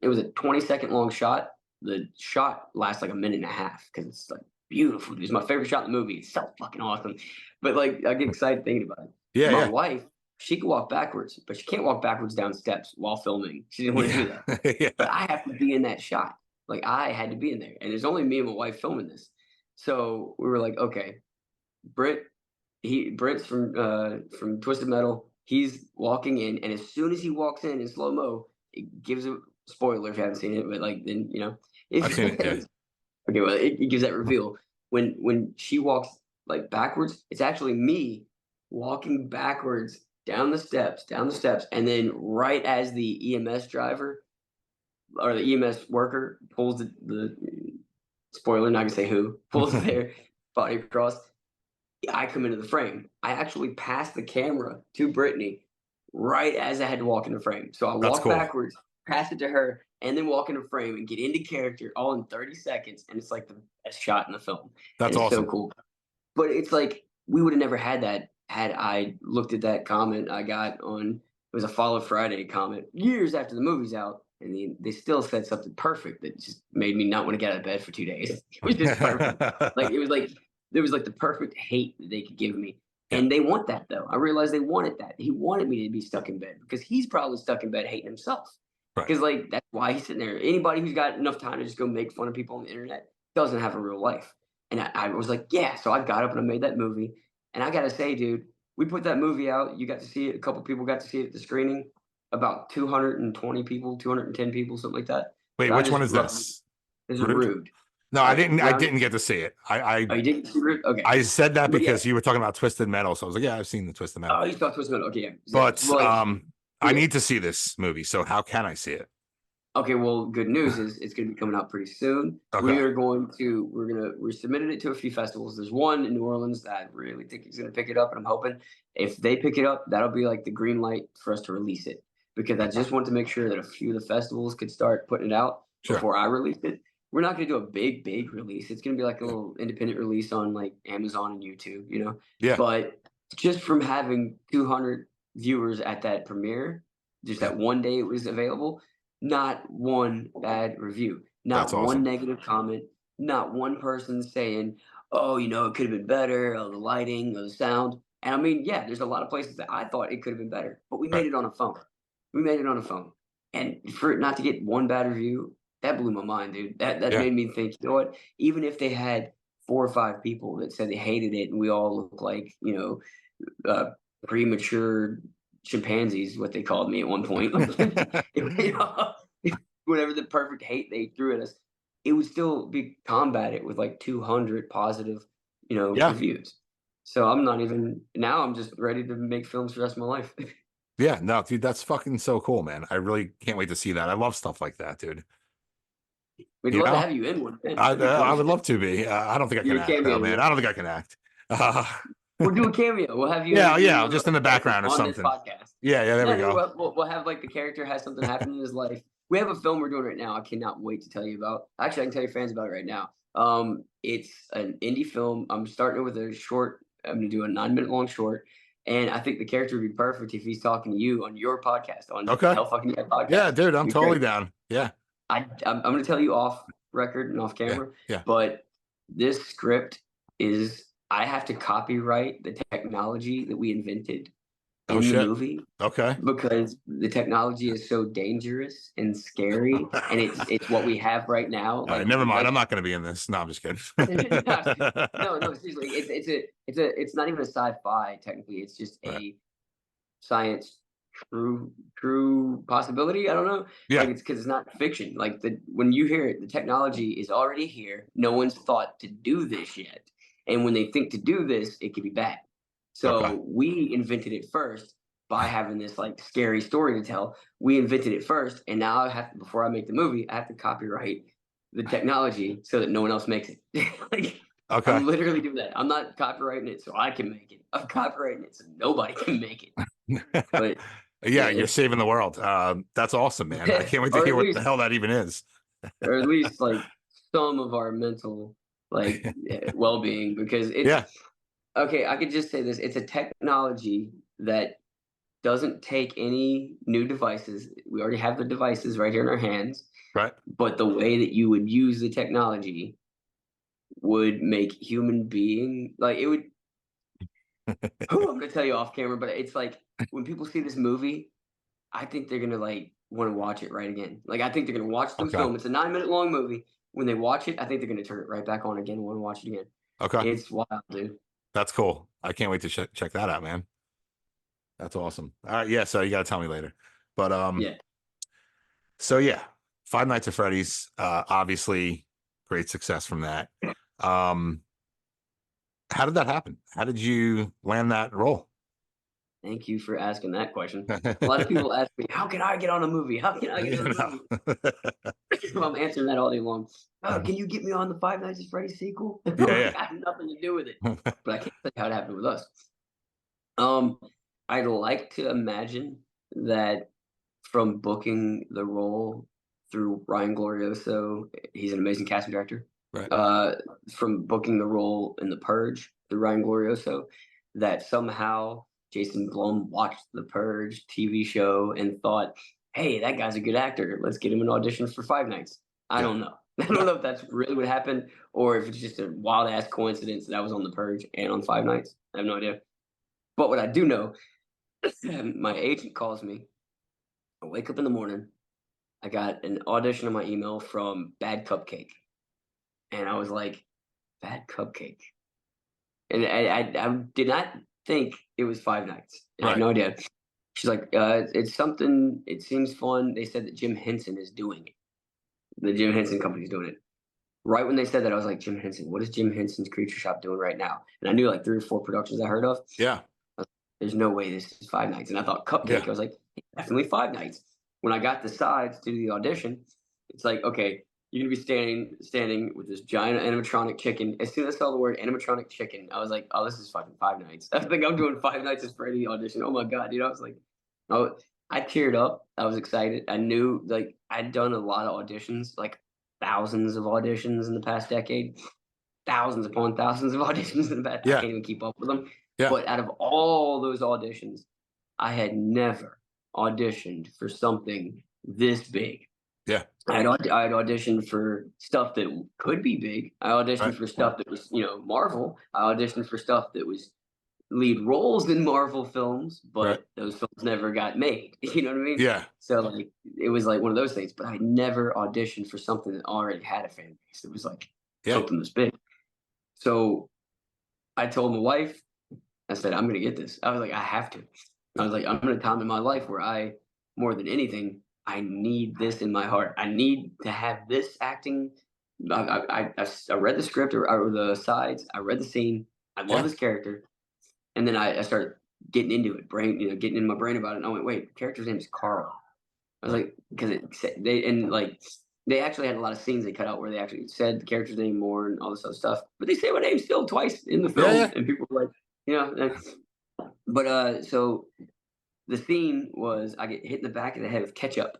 It was a 20-second long shot. The shot lasts like a minute and a half because it's like beautiful. It's my favorite shot in the movie. It's so fucking awesome. But like I get excited thinking about it. Yeah. My Yeah. wife, she can walk backwards, but she can't walk backwards down steps while filming. She didn't want to do that. Yeah. But Yeah. I have to be in that shot. Like I had to be in there. And there's only me and my wife filming this. So we were like, okay, Brent, Brent's from Twisted Metal. He's walking in, and as soon as he walks in slow mo, it gives a spoiler if you haven't seen it, but like then I've seen it. Yeah. if okay, well it gives that reveal when she walks like backwards. It's actually me walking backwards down the steps, and then right as the EMS driver or the EMS worker pulls the spoiler, not gonna say who, pulls their body across, I come into the frame. I actually passed the camera to Brittany right as I had to walk into frame. So I That's walk cool. backwards, pass it to her, and then walk into frame and get into character all in 30 seconds. And it's like the best shot in the film. And That's it's so awesome. cool. But it's like we would have never had that had I looked at that comment I got on it was a Follow Friday comment years after the movie's out. And they still said something perfect that just made me not want to get out of bed for 2 days. It was just perfect. Like it was like there was like the perfect hate that they could give me. Yeah. And they want that though. I realized they wanted that. He wanted me to be stuck in bed because he's probably stuck in bed hating himself. Right. Because like that's why he's sitting there. Anybody who's got enough time to just go make fun of people on the internet doesn't have a real life. And I was like, yeah. So I got up and I made that movie. And I gotta say, dude, we put that movie out. You got to see it. A couple people got to see it at the screening. About 220 people, 210 people, something like that. Wait, So I which one just is this? this is Rude? rude. No, I didn't. I Round. didn't get to see it. Oh, you didn't see rude? Okay. I said that But yeah. because you were talking about Twisted Metal, so I was like, yeah, I've seen the Twisted Metal. Oh, you saw Twisted Metal. Okay, yeah. But Well, like, I yeah. need to see this movie. So how can I see it? Okay, well, good news is it's going to be coming out pretty soon. Okay. We submitted it to a few festivals. There's one in New Orleans that I really think is going to pick it up, and I'm hoping if they pick it up, that'll be like the green light for us to release it. Because I just want to make sure that a few of the festivals could start putting it out Sure. before I release it. We're not going to do a big release. It's going to be like a little independent release on like Amazon and YouTube, you know. Yeah. But just from having 200 viewers at that premiere, just Yeah. that one day it was available, not one bad review, That's not one awesome. negative comment, not one person saying, "Oh, you know, it could have been better, oh, the lighting, or the sound." And I mean, yeah, there's a lot of places that I thought it could have been better, but we made Right. it on a phone. We made it on a phone, and for it not to get one bad review, that blew my mind, dude. That Yeah. made me think, you know what? Even if they had 4 or 5 people that said they hated it, and we all look like uh, premature chimpanzees, what they called me at one point. You know, whatever the perfect hate they threw at us, it would still be combated with like 200 positive, Yeah. reviews. So I'm not even now. I'm just ready to make films for the rest of my life. Yeah. No, dude, that's fucking so cool, man. I really can't wait to see that. I love stuff like that, dude. We'd You love to know, have you in one. Man. I That'd be cool. I would love to be. I don't think I You can a act though, cameo man. role. I don't think I can act. Uh, We'll do a cameo. We'll have you Yeah, in yeah, one of just our in the characters background or on this something. podcast. Yeah, yeah, there we Yeah, go. we'll have like the character has something happen in his life. We have a film we're doing right now. I cannot wait to tell you about. Actually, I can tell your fans about it right now. It's an indie film. I'm starting it with a short. I'm gonna do a 9 minute long short, and I think the character would be perfect if he's talking to you on your podcast, on Okay. Hell Fucking Yeah Yeah, podcast. dude, I'm It'd be totally great. down. Yeah. I'm going to tell you off record and off Yeah. camera, Yeah. but this script is I have to copyright the technology that we invented Oh in the shit. movie Okay. because the technology is so dangerous and scary, and it's what we have right now. All right, Like never mind. I'm like not going to be in this. No, I'm just kidding. no, seriously, it's not even a sci-fi technically. It's just Right. a science true possibility. I don't know. Yeah. Like it's because it's not fiction. Like the when you hear it, the technology is already here. No one's thought to do this yet. And when they think to do this, it could be bad. Okay. So we invented it first by having this like scary story to tell. We invented it first, and now I have to, before I make the movie, I have to copyright the technology so that no one else makes it. Like Okay. I'm literally doing that. I'm not copyrighting it so I can make it. I'm copyrighting it so nobody can make it. But Yeah, yeah, you're it's saving the world. That's awesome, man. I can't wait to or hear at what the least hell that even is. or at least like some of our mental like well-being because it's Yeah. okay. I could just say this: it's a technology that doesn't take any new devices. We already have the devices right here in our hands, Right. but the way that you would use the technology would make human being like it would. Who I'm gonna tell you off camera, but it's like when people see this movie, I think they're gonna like want to watch it right again. Like I think they're gonna watch the Okay. film. It's a 9 minute long movie. When they watch it, I think they're gonna turn it right back on again and want to watch it again. Okay. It's wild, dude. That's cool. I can't wait to check that out, man. That's awesome. All right. Yeah. So you got to tell me later. But Yeah. so yeah, Five Nights at Freddy's, obviously great success from that. Um, how did that happen? How did you land that role? Thank you for asking that question. A lot of people ask me, "How can I get on a movie? How can I get You in a know. movie?" I'm answering that all day long. Oh, can you get me on the Five Nights at Freddy sequel? Yeah, I have nothing to do with it, yeah. but I can't tell you how it happened with us. Um, I'd like to imagine that from booking the role through Ryan Glorioso, he's an amazing casting director. Right. Uh, from booking the role in The Purge through Ryan Glorioso, that somehow Jason Blum watched the Purge TV show and thought, "Hey, that guy's a good actor. Let's get him an audition for Five Nights." I Yeah. don't know. I don't know if that's really what happened or if it's just a wild ass coincidence that I was on The Purge and on Five Nights. I have no idea. But what I do know, my agent calls me. I wake up in the morning. I got an audition on my email from Bad Cupcake, and I was like, "Bad Cupcake," and I did not think it was Five Nights. I had Right. no idea. She's like, "It's something. It seems fun." They said that Jim Henson is doing it. The Jim Henson Company's doing it. Right when they said that, I was like, "Jim Henson, what is Jim Henson's Creature Shop doing right now?" And I knew like 3 or 4 productions I heard of. Yeah. There's no way this is Five Nights. And I thought Cupcake. Yeah. I was like, definitely Five Nights. When I got the sides to do the audition, it's like, okay, you're gonna be standing with this giant animatronic chicken. As soon as I saw the word animatronic chicken, I was like, oh, this is fucking Five Nights. I think I'm doing Five Nights at Freddy audition. Oh my god, I was like, oh, I teared up. I was excited. I knew like I'd done a lot of auditions, like thousands of auditions in the past decade, thousands upon thousands of auditions in the past. I Yeah. can't even keep up with them. Yeah. But out of all those auditions, I had never auditioned for something this big. Yeah. I had auditioned for stuff that could be big. I auditioned Right. for stuff that was, Marvel. I auditioned for stuff that was lead roles in Marvel films, Right. but those films never got made. You know what I mean? Yeah. So like it was like one of those things. But I never auditioned for something that already had a fan base. It was like Yeah. something this big. So I told my wife, I said, I'm gonna get this. I was like, I have to. I was like, I'm in a time in my life where more than anything, I need this in my heart. I need to have this acting. I read the script or the sides. I read the scene. I love Yeah. this character, and then I started getting into it, getting in my brain about it. And I went, wait, the character's name is Carl. I was Right. like, because they actually had a lot of scenes they cut out where they actually said the character's name more and all this other stuff, but they say my name still twice in the Yeah. film, Yeah. and people were like, You know, but so the scene was I get hit in the back of the head with ketchup,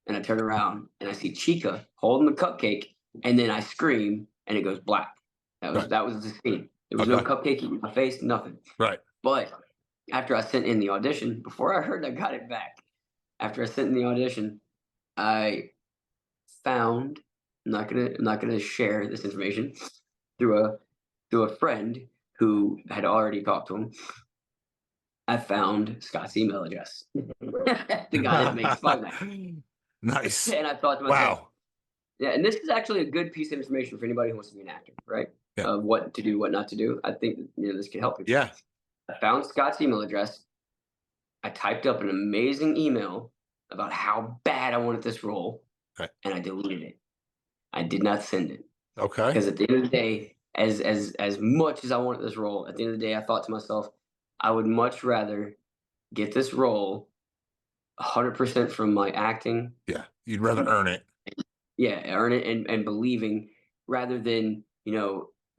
and I turn around and I see Chica holding the cupcake, and then I scream and it goes black. Right. That was the scene. There was no Okay. cupcake in my face, nothing. Right. But after I sent in the audition, before I heard I got it back, after I sent in the audition, I found I'm not gonna share this information through a friend who had already talked to him. I found Scott's email address. The guy that makes Five Nights. Nice. And I thought to myself, Wow. yeah, and this is actually a good piece of information for anybody who wants to be an actor, right? Yeah. What to do, what not to do. I think this can help people. Yeah. I found Scott's email address. I typed up an amazing email about how bad I wanted this role, Okay. and I deleted it. I did not send it Okay. because at the end of the day, as much as I wanted this role, at the end of the day, I thought to myself, I would much rather get this role 100% from my acting. Yeah. You'd rather earn it. Yeah, earn it and believing rather than,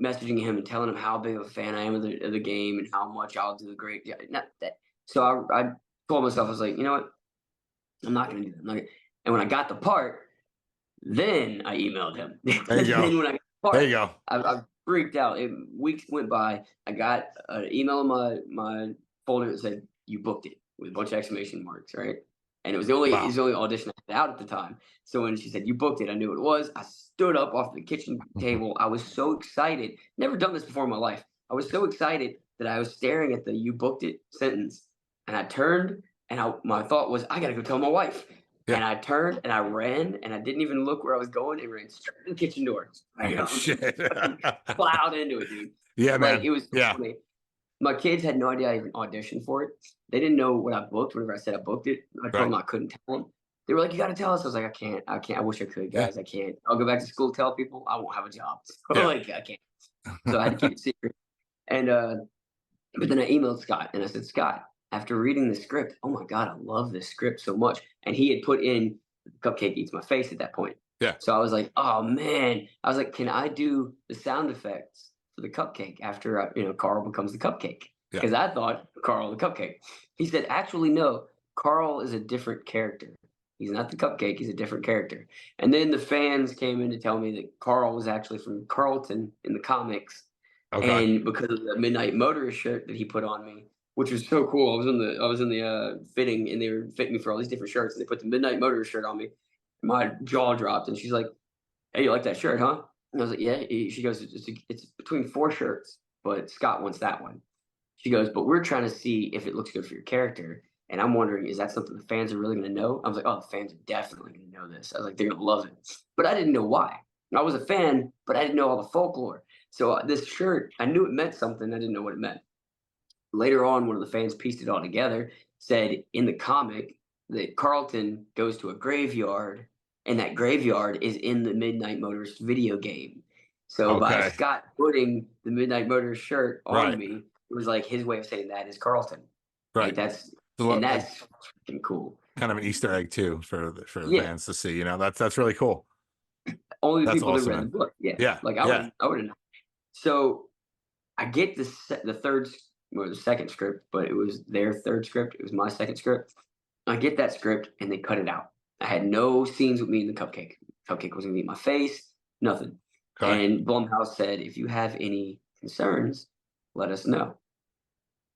messaging him and telling him how big of a fan I am of the game and how much I'll do the great. Yeah, not that. So I told myself, I was like, you know what? I'm not going to do that. And when I got the part, then I emailed him. There you go. Then when I got the There you part, go. I freaked out. Weeks went by. I got an email in my folder that said, "You booked it," with a bunch of exclamation marks, right? And it was Wow. the only audition I had out at the time. So when she said, "You booked it," I knew it was. I stood up off the kitchen table. I was so excited. Never done this before in my life. I was so excited that I was staring at the "You booked it" sentence, and I turned, and my thought was, "I gotta go tell my wife." And Yeah. I turned and I ran, and I didn't even look where I was going, and ran straight to the kitchen door. Oh, shit. Plowed into it, dude. Yeah, Like, man. it was so Yeah. funny. My kids had no idea I even auditioned for it. They didn't know what I booked whenever I said I booked it. I told Right. them I couldn't tell them. They were like, "You gotta tell us." I was like, I can't. I wish I could, Yeah. guys. I can't. I'll go back to school, tell people I won't have a job." So, Yeah. like, I can't. So I had to keep it secret. And but then I emailed Scott and I said, "Scott, after reading the script, oh my God, I love this script so much." And he had put in "Cupcake Eats My Face" at that point. Yeah. So I was like, "Oh man." I was like, "Can I do the sound effects for the cupcake after Carl becomes the cupcake?" Yeah. Because I thought Carl the cupcake. He said, "Actually, no, Carl is a different character. He's not the cupcake, he's a different character." And then the fans came in to tell me that Carl was actually from Carlton in the comics, Okay. and because of the Midnight Motorist shirt that he put on me, which was so cool. I was in the fitting, and they were fitting me for all these different shirts, and they put the Midnight Motorist shirt on me. My jaw dropped, and she's like, "Hey, you like that shirt, huh?" And I was like, "Yeah." She goes, "It's between 4 shirts, but Scott wants that one." She goes, "But we're trying to see if it looks good for your character." And I'm wondering, is that something the fans are really going to know? I was like, "Oh, the fans are definitely going to know this." I was like, "They're going to love it." But I didn't know why. I was a fan, but I didn't know all the folklore. So this shirt, I knew it meant something. I didn't know what it meant. Later on, one of the fans pieced it all together, said in the comic that Carlton goes to a graveyard, and that graveyard is in the Midnight Motorist video game. So by Okay. Scott putting the Midnight Motorist shirt on Right. me, it was like his way of saying that is Carlton. Like Right. So, that's freaking cool. kind of an Easter egg too for the Yeah, fans to see. That's really cool. only the That's people that awesome, read the man. book. Yeah, Yeah. like Yeah. I would have. So I get the third or the second script, but it was their third script. It was my second script. I get that script and they cut it out. I had no scenes with me in the cupcake. Cupcake wasn't gonna eat my face, nothing. Okay. And Blumhouse said, "If you have any concerns, let us know."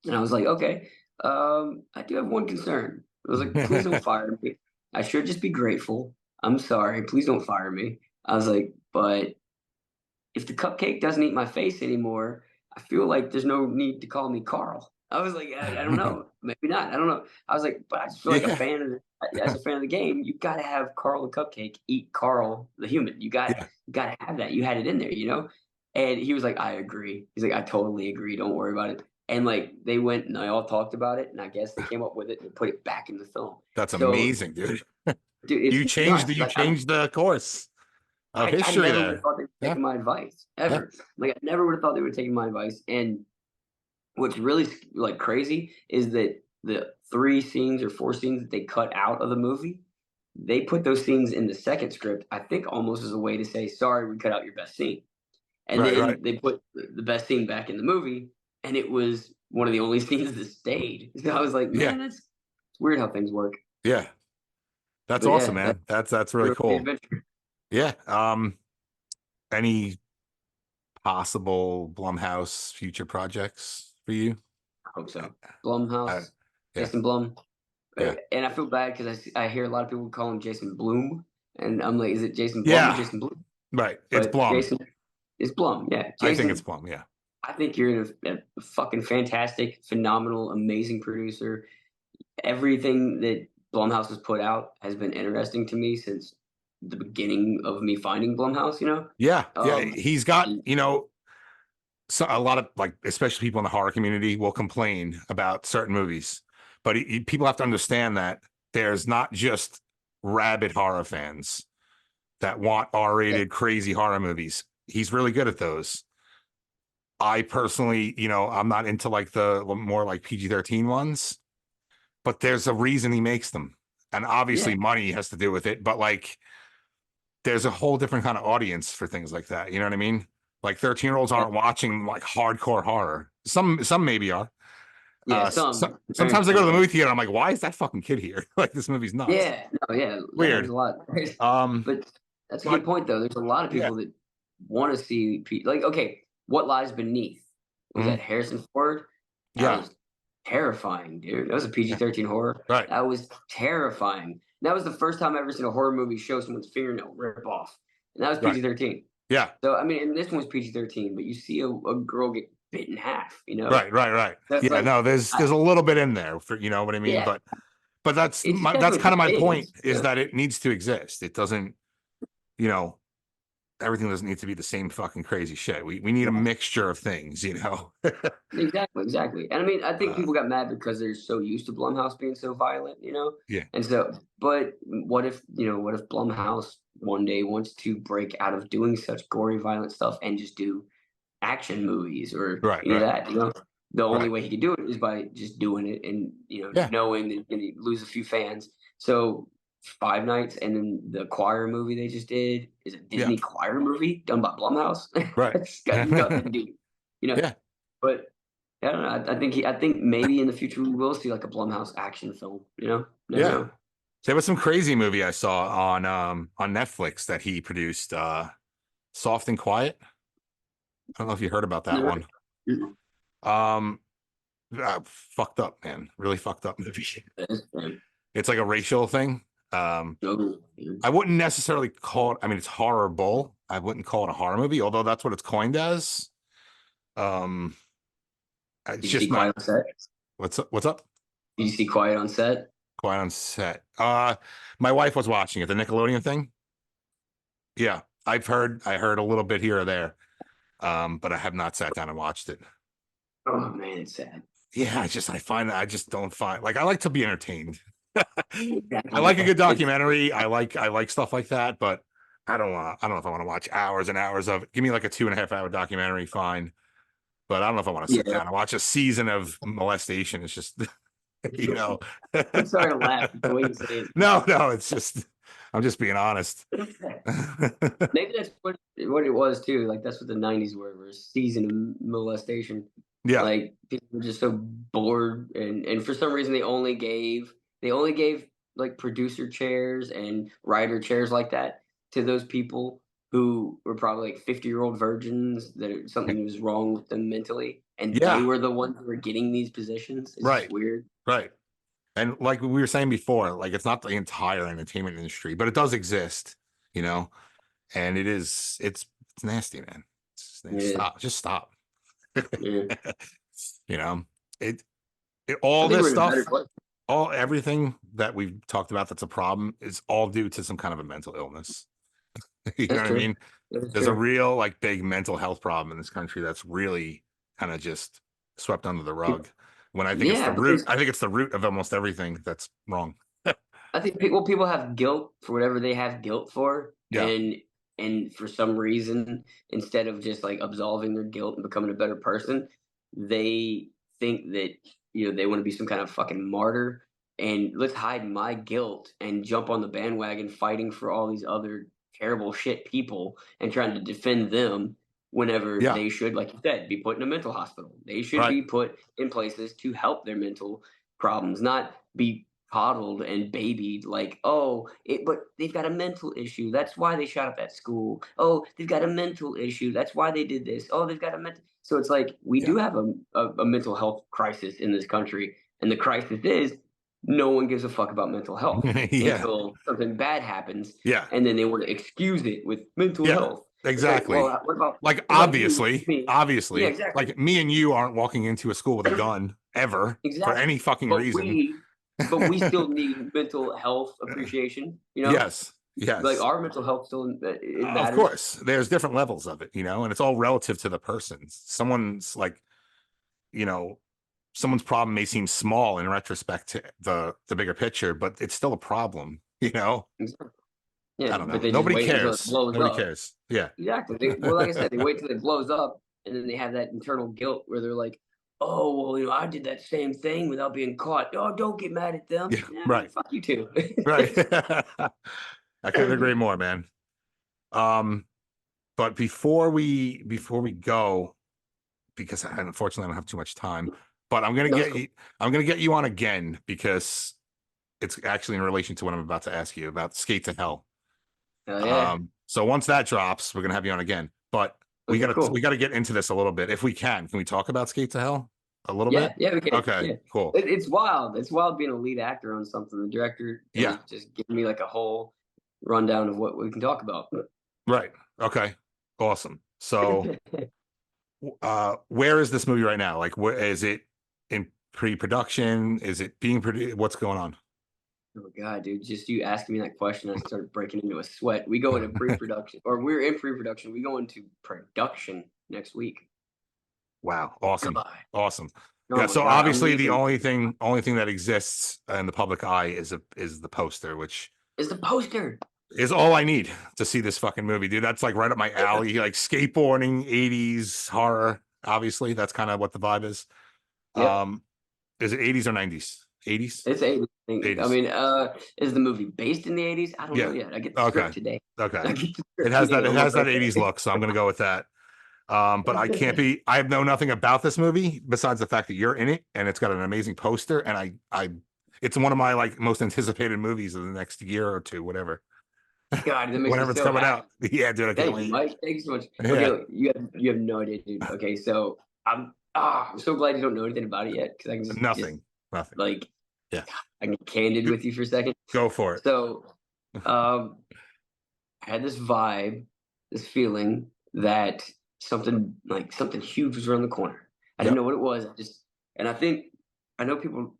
And I was like, "Okay, I do have one concern." I was like, "Please don't fire me. I should just be grateful. I'm sorry. Please don't fire me." I was like, "But if the cupcake doesn't eat my face anymore, I feel like there's no need to call me Carl." I was like, I don't know, maybe not. I don't know. I was like, but I just feel like a Yeah. fan of as a fan of the game, you got to have Carl the cupcake eat Carl the human. Yeah. You got to have that. You had it in there, you know. And he was like, "I agree." He's like, "I totally agree. Don't worry about it." And like they went and they all talked about it, and I guess they came up with it and put it back in the film. That's So, amazing, dude. dude, it's nuts. You changed the course of I history never would have there. thought they would Yeah. taken my advice Yeah. ever. Like I never would have thought they would have taken my advice. And what's really like crazy is that the 3 scenes or 4 scenes that they cut out of the movie, they put those scenes in the second script. I think almost as a way to say, "Sorry, we cut out your best scene." And Right. Right. then they put the best scene back in the movie. and it was one of the only scenes that stayed. So I was like, Yeah. man, that's it's weird how things work. Yeah. That's But awesome, yeah, that's man. That's really really the cool. adventure. Yeah. Any possible Blumhouse future projects for you? I hope I, so. I Blumhouse, yeah, Jason Blum. yeah. And I feel bad because I hear a lot of people call him Jason Bloom, and I'm like, is it Jason Blum or Yeah. Jason Bloom? Right. It's But Blum. Jason is Blum. Yeah, I think it's Jason. Blum. Yeah. I think you're a fucking fantastic, phenomenal, amazing producer. Everything that Blumhouse has put out has been interesting to me since the beginning of me finding Blumhouse. Yeah. Yeah. Um, He's got, and so a lot of like, especially people in the horror community will complain about certain movies, but people have to understand that there's not just rabid horror fans that want yeah, R-rated crazy horror movies. He's really good at those. I personally, I'm not into like the more like PG-13 ones, but there's a reason he makes them. And yeah, obviously money has to do with it, but like there's a whole different kind of audience for things like that. You know what I mean? Like 13-year-olds yeah, aren't watching like hardcore horror. Some maybe are. yeah. So, Some very sometimes I go to few. the movie theater, I'm like, why is that fucking kid here? Like this movie's nuts. Yeah, no, yeah, that happens Weird. a lot. Um, But that's a good but point, though. There's a lot of yeah. people that want to see, like, okay, what lies beneath? Was Mhm. that Harrison Ford? That Yeah. was terrifying, dude. That was a Yeah. PG-13 horror. Right. That was terrifying. That was the first time I've ever seen a horror movie show someone's fingernail rip off, and that was Right. PG-13. Yeah. So I mean, and this one was PG-13, but you see a girl get bit in half. Right. Right. Right. That's Yeah. like, No, there's I, there's a little bit in there for what I mean, yeah, but it's that's definitely kind for of my point kids. is that it needs to exist. It doesn't, you know, everything doesn't need to be the same fucking crazy shit. We need a mixture of things. Exactly, exactly. And I mean, I think Uh, people got mad because they're so used to Blumhouse being so violent. yeah. And so, but what if Blumhouse one day wants to break out of doing such gory, violent stuff and just do action movies or Right. any of Right. that? The only Right. way he could do it is by just doing it and Yeah. knowing that he's going to lose a few fans. So, Five Nights and then the choir movie they just did is a Yeah. Disney choir movie done by Blumhouse. Right. It's got nothing to do, you know. Yeah. But I don't know. I think maybe in the future we will see like a Blumhouse action film. Never Yeah. know. There was some crazy movie I saw on Netflix that he produced, Soft and Quiet. I don't know if you heard about that Never. one. Mm-mm. Um, Fucked up, man. Really fucked up movie. That's fine. It's like a racial thing. Um, No, I wouldn't necessarily call it, I mean, it's horrible. I wouldn't call it a horror movie, although that's what it's coined as. Um, it's did you see just not Quiet on set? what's up? Did you see Quiet on set? Quiet on set. My wife was watching it, the Nickelodeon thing. Yeah, I heard a little bit here or there. But I have not sat down and watched it. Oh man, it's sad. Yeah, I just don't find like I like to be entertained. I Exactly. like a Yeah. good documentary. I like stuff like that, but I don't know if I want to watch hours and hours of it. Give me like a 2.5 hour documentary, fine. But I don't know if I want to sit Yeah. down and watch a season of molestation. It's just, you know. I'm sorry to laugh. It's the way you say No, it's just I'm just being honest. it. Maybe that's what it was too. Like that's what the '90s were a season of molestation. Yeah, Like people were just so bored, and for some reason they only gave like producer chairs and writer chairs like that to those people who were probably like 50-year-old virgins that something was wrong with them mentally, and they yeah, were the ones who were getting these positions. It's just right, weird. right. And like we were saying before, like it's not the entire entertainment industry, but it does exist, you know. And it's nasty, man. Yeah, Stop, just stop. yeah. You know, it, I all think this we're in a better stuff, place. everything that we've talked about that's a problem is all due to some kind of a mental illness. You know That's what I true. mean? That's There's a true. real like big mental health problem in this country that's really kind of just swept under the rug. When I think it's the Yeah, root, because I think it's the root of almost everything that's wrong. I think people have guilt for whatever they have guilt for, Yeah, and for some reason, instead of just like absolving their guilt and becoming a better person, they think that they want to be some kind of fucking martyr. And let's hide my guilt and jump on the bandwagon fighting for all these other terrible shit people and trying to defend them. whenever Yeah. they should, like you said, be put in a mental hospital. They should Right. be put in places to help their mental problems, not be coddled and babied like, oh, but they've got a mental issue. That's why they shot up that school. Oh, they've got a mental issue. That's why they did this. Oh, they've got a mental. So it's like we Yeah. do have a mental health crisis in this country. And the crisis is no one gives a fuck about mental health Yeah. until something bad happens. Yeah. And then they want to excuse it with mental Yeah. health. It's like, well, Exactly. Like what about you, obviously, me? Yeah, obviously, exactly. like me and you aren't walking into a school with a gun ever for Exactly. any fucking But reason. we still need mental health appreciation, you know? Yes. Like Yes. our mental health still it Of matters. course, there's different levels of it, and it's all relative to the person. Someone's like, you know, someone's problem may seem small in retrospect to the bigger picture, but it's still a problem, Exactly. Yeah, I don't but know. they just Nobody wait until it cares. blows Nobody up. cares. Yeah. Exactly. Well, like I said, they wait till it blows up, and then they have that internal guilt where they're like, "Oh, well, I did that same thing without being caught. Oh, don't get mad at them. Yeah. Yeah, Right. fuck you too." Right. I couldn't agree more, man. Um, but before we go, because unfortunately I don't have too much time, but No, it's cool. I'm gonna get you on again because it's actually in relation to what I'm about to ask you about Skate to Hell. Hell yeah. So once that drops, we're gonna have you on again. But we Okay, gotta we cool. gotta get into this a little bit if we can. Can we talk about Skate to Hell a little bit? Yeah, yeah, we can. Okay, Yeah, cool. it's wild. It's wild being a lead actor on something. The director Yeah, has just given me like a whole rundown of what we can talk about. right. Okay, awesome. So, where is this movie right now? Like, where is it in pre-production? Is it being produced? What's going on? Oh god, dude, just you asking me that question, I started breaking into a sweat. We go into pre-production, or we're in pre-production. We go into production next week. Wow, awesome, God, awesome. oh Yeah. my So god, I'm obviously, the leaving. only thing that exists in the public eye is the poster, which Is the poster? is all I need to see this fucking movie, dude. That's like right up my alley. Like skateboarding, 80s horror. Obviously, that's kind of what the vibe is. Yep, Um, is it 80s or 90s? 80s? it's 80s. I 80s. mean, is the movie based in the 80s? I don't know Yeah. yet. I get the Okay. script today. Okay. I get the It script has today. that it I'm has like, that 80s okay. look, so I'm gonna go with that. But I know nothing about this movie besides the fact that you're in it and it's got an amazing poster, and I it's one of my like most anticipated movies of the next year or two, whatever. God, that makes me Whenever it's so coming out. happy. Yeah, dude, I can't Thank you, wait. Mike. Thank you so much. Okay, Yeah. look, you have no idea, dude. Okay, so I'm so glad you don't know anything about it yet because I can just Nothing. Nothing. like Yeah. I can get candid with you for a second. Go for it. So um I had this vibe, this feeling that something huge was around the corner. I didn't Yep. know what it was. And I know people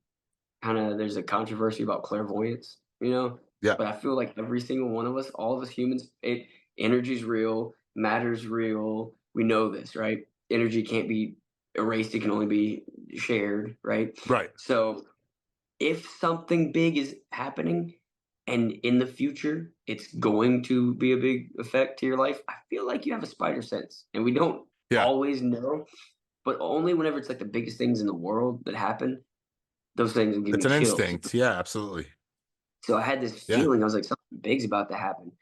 kind of there's a controversy about clairvoyance, Yeah. but I feel like every single one of us, all of us humans, energy's real, matter's real. We know this, right? Energy can't be erased, it can only be shared, right? Right. So if something big is happening and in the future it's going to be a big effect to your life, I feel like you have a spider sense. And we don't Yeah. always know, but only whenever it's like the biggest things in the world that happen, those things will give It's me an chills. instinct. Yeah, absolutely. So I had this Yeah. feeling, I was like, something big's about to happen.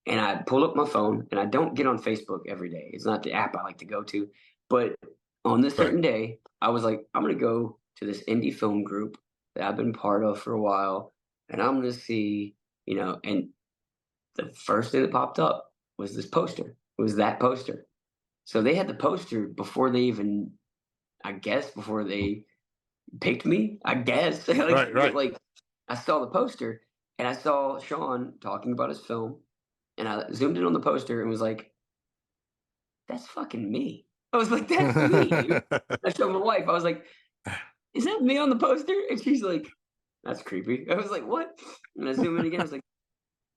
And I pull up my phone, and I don't get on Facebook every day. It's not the app I like to go to. But on this Right. certain day, I was like, I'm going to go to this indie film group that I've been part of for a while. And I'm going to see, and the first thing that popped up was this poster, was that poster. So they had the poster before they even, I guess, before they picked me, I guess. Right. Right. Like I saw the poster and I saw Sean talking about his film, and I zoomed in on the poster and was like, "That's fucking me." I was like, "That's me, dude." I showed my wife. I was like, "Is that me on the poster?" And she's like, "That's creepy." I was like, "What?" And I zoom in again. I was like,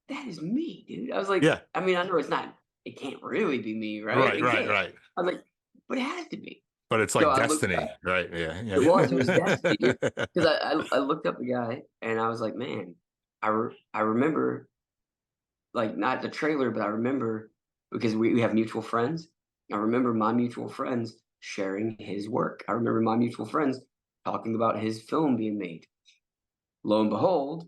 "That is me, dude." I was like, Yeah. I mean, I know it's not. It can't really be me, right? Right. It Right. can't. Right. I was like, but it has to be. But it's So like I looked. destiny, right? Yeah. It was Yeah. destiny, dude. Because I looked up the guy and I was like, man, I remember like not the trailer, but I remember because we have mutual friends. I remember my mutual friends sharing his work. I remember my mutual friends talking about his film being made. Lo and behold,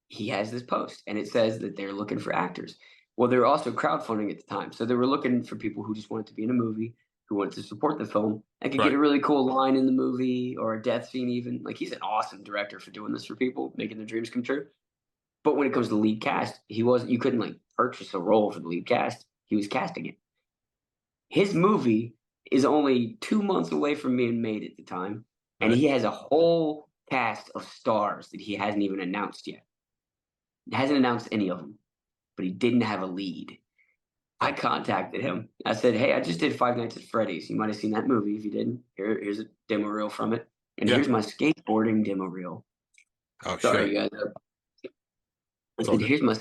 he has this post and it says that they're looking for actors. Well, they were also crowdfunding at the time, so they were looking for people who just wanted to be in a movie, who wanted to support the film, and could get Right. a really cool line in the movie or a death scene even. Like, he's an awesome director for doing this for people, making their dreams come true. But when it comes to the lead cast, he wasn't you couldn't, like, purchase a role for the lead cast. He was casting it. His movie is only 2 months away from being made at the time, and Right. he has a whole cast of stars that he hasn't even announced yet. He hasn't announced any of them, but he didn't have a lead. I Yeah. contacted him. I said, "Hey, I just did Five Nights at Freddy's. You might have seen that movie. If you didn't, here's a demo reel from it, and Yeah. here's my skateboarding demo reel." Oh Sorry, shit. you guys. I It's all said, good. here's my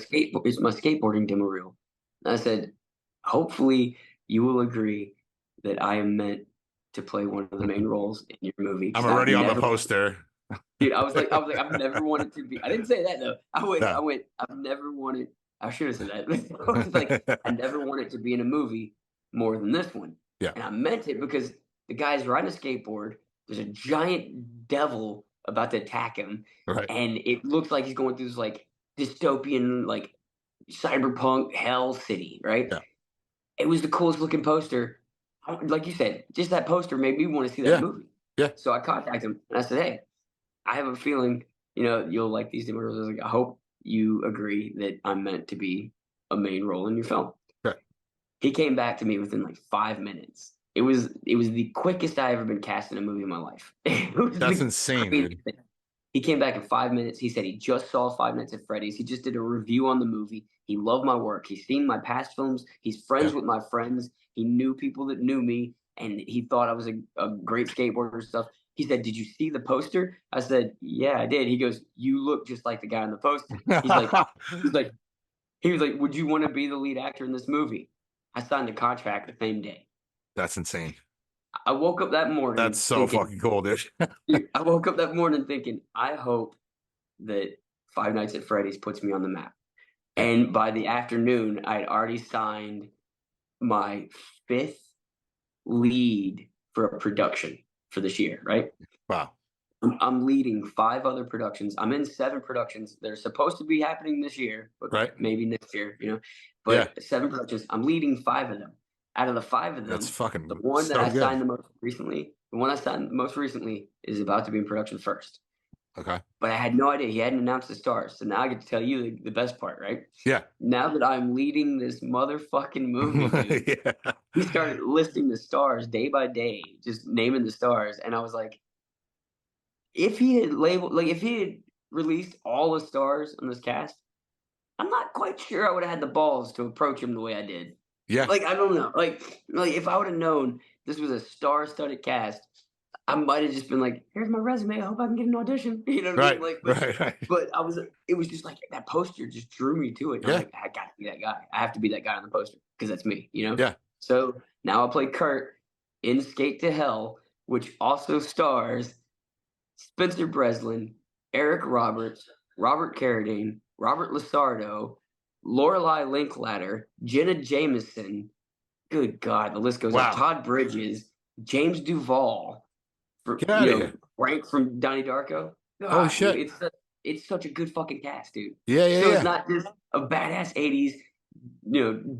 skateboarding demo reel." And I said, "Hopefully, you will agree that I am meant to play one of the main roles in your movie I'm because I've already on the never." poster. Dude, I was like, I've never wanted to be. I didn't say that though. Yeah. I went, I've never wanted. I should have said that. I was like, I never wanted to be in a movie more than this one, Yeah. and I meant it because the guy's riding a skateboard. There's a giant devil about to attack him, Right. and it looks like he's going through this like dystopian, like cyberpunk hell city. Right? Yeah. It was the coolest looking poster. Like you said, just that poster made me want to see that Yeah. movie. Yeah. So I contacted him and I said, "Hey, I have a feeling, you'll like these demos." I was like, "I hope you agree that I'm meant to be a main role in your film." Right. He came back to me within like 5 minutes. It was the quickest I ever been cast in a movie in my life. It was That's the insane, craziest dude. thing. He came back in 5 minutes. He said he just saw Five Nights at Freddy's. He just did a review on the movie. He loved my work. He's seen my past films. He's friends Yeah. with my friends. He knew people that knew me, and he thought I was a great skateboarder and stuff. He said, "Did you see the poster?" I said, "Yeah, I did." He goes, "You look just like the guy in the poster." He's like, he was like, "Would you want to be the lead actor in this movie?" I signed the contract the same day. That's insane. I woke up that That's morning so thinking, fucking cool, dude. dude, I woke up that morning thinking, I hope that Five Nights at Freddy's puts me on the map. Yeah. And by the afternoon, I had already signed my fifth lead for a production for this year, right? Wow. I'm leading five other productions. I'm in seven productions that are supposed to be happening this year, but Right. maybe next year. Yeah. But seven productions. I'm leading five of them. Out of the five of That's them, the fucking one that so I good. signed the one I signed most recently is about to be in production first. Okay. But I had no idea. He hadn't announced the stars. So now I get to tell you the best part, right? Yeah. Now that I'm leading this motherfucking movie, dude, Yeah. he started listing the stars day by day, just naming the stars. And I was like, if he had released all the stars on this cast, I'm not quite sure I would have had the balls to approach him the way I did. Yeah. Like, I don't know. Like if I would have known this was a star-studded cast, I might have just been like, "Here's my resume. I hope I can get an audition." You know what I mean? Right. Like, Right. Right. but it was just like that poster just drew me to it. And I was Yeah. like, I got to be that guy. I have to be that guy on the poster because that's me. Yeah. So now I play Kurt in Skate to Hell, which also stars Spencer Breslin, Eric Roberts, Robert Carradine, Robert Lasardo, Lorelai Linklater, Jenna Jameson. Good God, the list goes on. Wow. Todd Bridges, James Duvall, for Get out of here. Frank from Donnie Darko. Holy God, dude, shit. it's such a good fucking cast, dude. Yeah. Yeah. So it's Yeah. not just a badass '80s,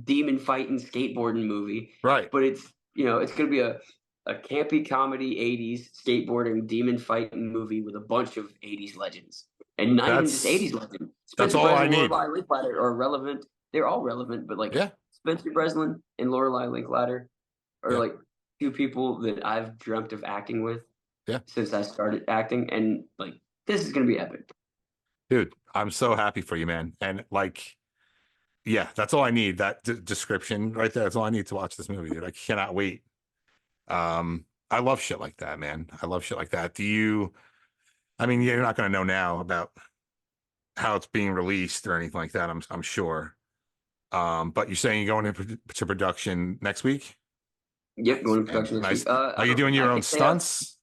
demon fighting skateboarding movie, Right. but it's gonna be a campy comedy '80s skateboarding demon fighting movie with a bunch of '80s legends, and not even just That's '80s legends. that's Spencer all I Breslin, need. Lorelai Linklater are relevant. They're all relevant, but like Yeah. Spencer Breslin and Lorelai Linklater are Yeah. like two people that I've dreamt of acting with Yeah. since I started acting, and like this is gonna be epic. Dude, I'm so happy for you, man. And like, yeah, that's all I need. That description right there. That's all I need to watch this movie, dude. I cannot wait. I love shit like that, man. I love shit like that. I mean, you're not going to know now about how it's being released or anything like that. I'm sure. But you're saying you're going to production next week? Yep, Nice, going to man. production next Nice. week. Are you doing I your own can say I've stunts?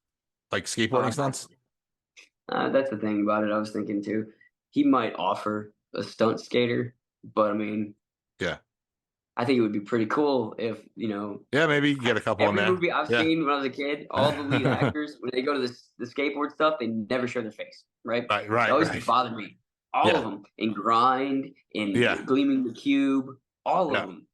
Like skateboarding stunts? That's the thing about it. I was thinking too. He might offer a stunt skater, but I mean, Yeah. I think it would be pretty cool if Yeah, maybe you get a couple in every there. movie I've Yeah. seen when I was a kid, all the lead actors when they go to the skateboard stuff, they never show their face. Right? Right, It right, always right. bothered me. All of Yeah. them in Grind, in Yeah. Gleaming the Cube. all of Yeah. them.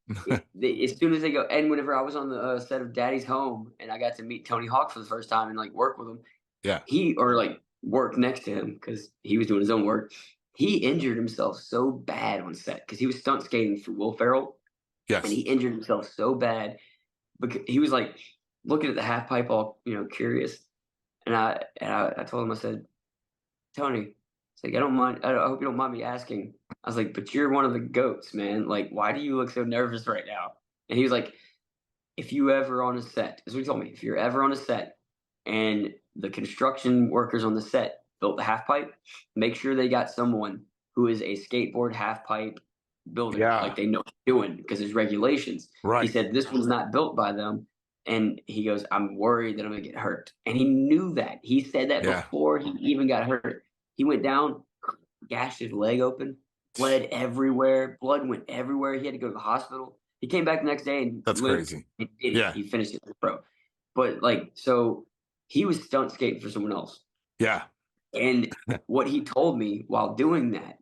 As soon as they go, and whenever I was on the set of Daddy's Home, and I got to meet Tony Hawk for the first time and like work with him, Yeah. he or like work next to him because he was doing his own work. He injured himself so bad on set because he was stunt skating for Will Ferrell, and he Yes. injured himself so bad because he was like looking at the half pipe, all curious. And I told him, I said, Tony, it's like I don't mind. I hope you don't mind me asking. I was like, but you're one of the goats, man. Like, why do you look so nervous right now? And he was like, if you ever on a set, is what he told me. If you're ever on a set and the construction workers on the set built the half pipe, make sure they got someone who is a skateboard half pipe builder, like Yeah. they know what they're doing because there's regulations. He Right. said this one's not built by them. And he goes, I'm worried that I'm gonna get hurt. And he knew that. He said that Yeah. before he even got hurt. He went down, gashed his leg open, bled everywhere. Blood went everywhere. He had to go to the hospital. He came back the next day and That's lived. crazy. He did it. Yeah. He finished it as a pro. But like, so he was stunt skating for someone else. Yeah. And what he told me while doing that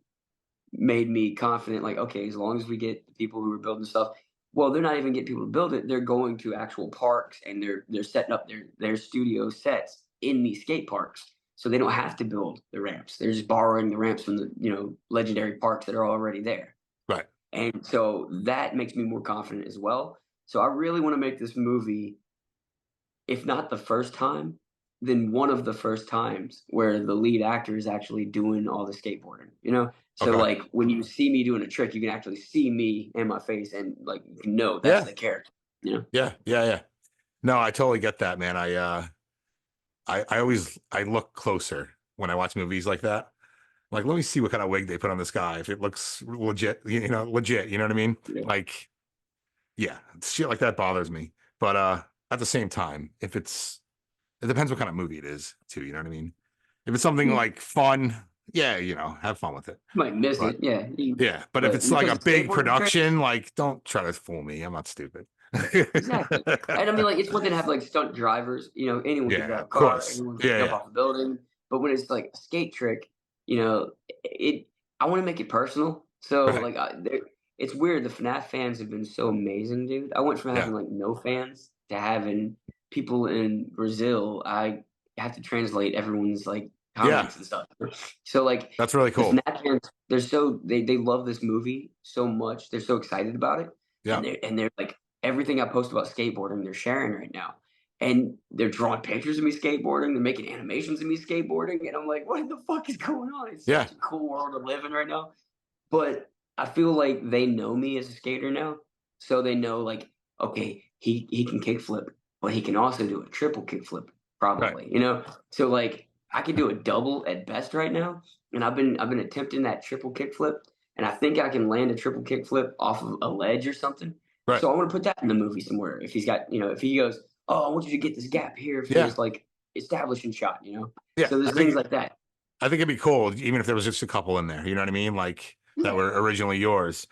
made me confident, like, okay, as long as we get the people who are building stuff, well, they're not even getting people to build it. They're going to actual parks and they're setting up their studio sets in these skate parks. So they don't have to build the ramps. They're just borrowing the ramps from the, legendary parks that are already there. Right. And so that makes me more confident as well. So I really want to make this movie, if not the first time, then one of the first times where the lead actor is actually doing all the skateboarding, you know? So Okay. like when you see me doing a trick, you can actually see me and my face and like you can know that's Yeah. the character, you know? Yeah. Yeah. Yeah. No, I totally get that, man. I look closer when I watch movies like that. Like, let me see what kind of wig they put on this guy. If it looks legit, legit, you know what I mean? Yeah. Like, yeah, shit like that bothers me. But at the same time, it depends what kind of movie it is, too, you know what I mean? If it's something You like fun, yeah, have fun with it. might miss But it, yeah. yeah, but if But it's when it like comes a to big skateboarding tricks, production, like, don't try to fool me. I'm not stupid. exactly. And I mean, like, it's one thing to have like stunt drivers. Anyone can Yeah, drive a of car, course. anyone can Yeah, jump yeah. off a building. But when it's like a skate trick, it. I want to make it personal. So Right. like, it's weird. The FNAF fans have been so amazing, dude. I went from Yeah. having like no fans to having people in Brazil. I have to translate everyone's like Yeah. comments and stuff. So like, That's really the cool. FNAF fans, they love this movie so much. They're so excited about it, Yeah. and they're like everything I post about skateboarding, they're sharing right now. And they're drawing pictures of me skateboarding, they're making animations of me skateboarding, and I'm like, what the fuck is going on? It's Yeah. such a cool world to live in right now. But I feel like they know me as a skater now. So they know like, okay, he can kickflip, but he can also do a triple kickflip, Right. probably, you know? So like I could do a double at best right now. And I've been attempting that triple kickflip, and I think I can land a triple kickflip off of a ledge or something. Right. So I want to put that in the movie somewhere. If he's got, if he goes, oh, I want you to get this gap here for Yeah. this like establishing shot. Yeah. So there's things like that. I think it'd be cool, even if there was just a couple in there. You know what I mean? Like that Yeah, were originally yours.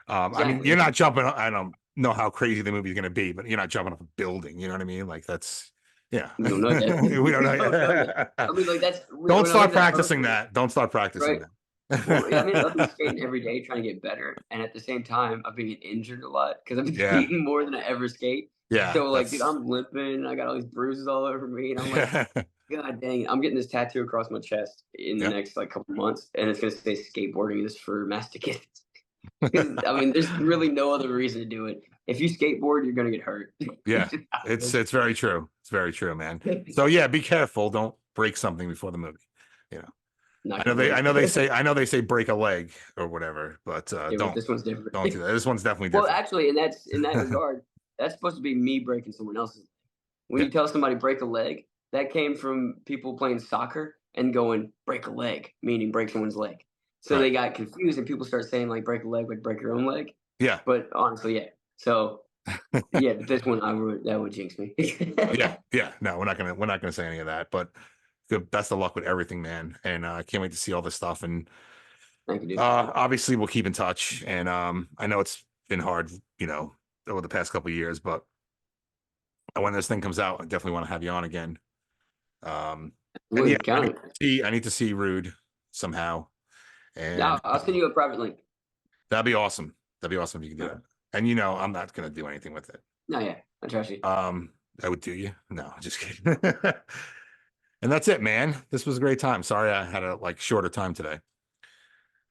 I mean, exactly. you're not jumping. I don't know how crazy the movie's gonna be, but you're not jumping off a building. You know what I mean? Like that's yeah. We don't know yet. We don't We know don't know yet. yet. I mean, like that's Don't when I start look at that practicing poster, that. Don't start practicing right? Well, I mean, I've been that. skating every day trying to get better, and at the same time, I've been getting injured a lot because I've been Yeah. skating more than I ever skate. Yeah. So, like, dude, That's I'm limping. I got all these bruises all over me, and I'm like, God dang it! I'm getting this tattoo across my chest in the yeah. next like couple months, and it's gonna say skateboarding is for masochists. Because I mean, there's really no other reason to do it. If you skateboard, you're gonna get hurt. Yeah. It's very true. It's very true, man. So yeah, be careful. Don't break something before the movie. You know. Not gonna do I know they it. say break a leg or whatever, but Yeah, but this one's different. don't do that. This one's definitely Well, different. actually, in that regard, that's supposed to be me breaking someone else's. When Yeah. you tell somebody break a leg, that came from people playing soccer and going break a leg, meaning break someone's leg. So Right. they got confused and people start saying like break a leg, like break your own leg. Yeah. But honestly, yeah. So yeah, but this one that would jinx me. Yeah. Yeah. No, we're not gonna say any of that. But good best of luck with everything, man. And I can't wait to see all this stuff. And Thank you, dude. obviously we'll keep in touch. And I know it's been hard, over the past couple of years, but when this thing comes out, I definitely want to have you on again. And yeah, Would count it. I need to see Rude somehow. Yeah, And I'll send you a private link. that'd be awesome. That'd be awesome if you could do it. And you know, I'm not gonna do anything with it. No, yeah, I trust you. I would do you. No, just kidding. And that's it, man. This was a great time. Sorry I had a like shorter time today.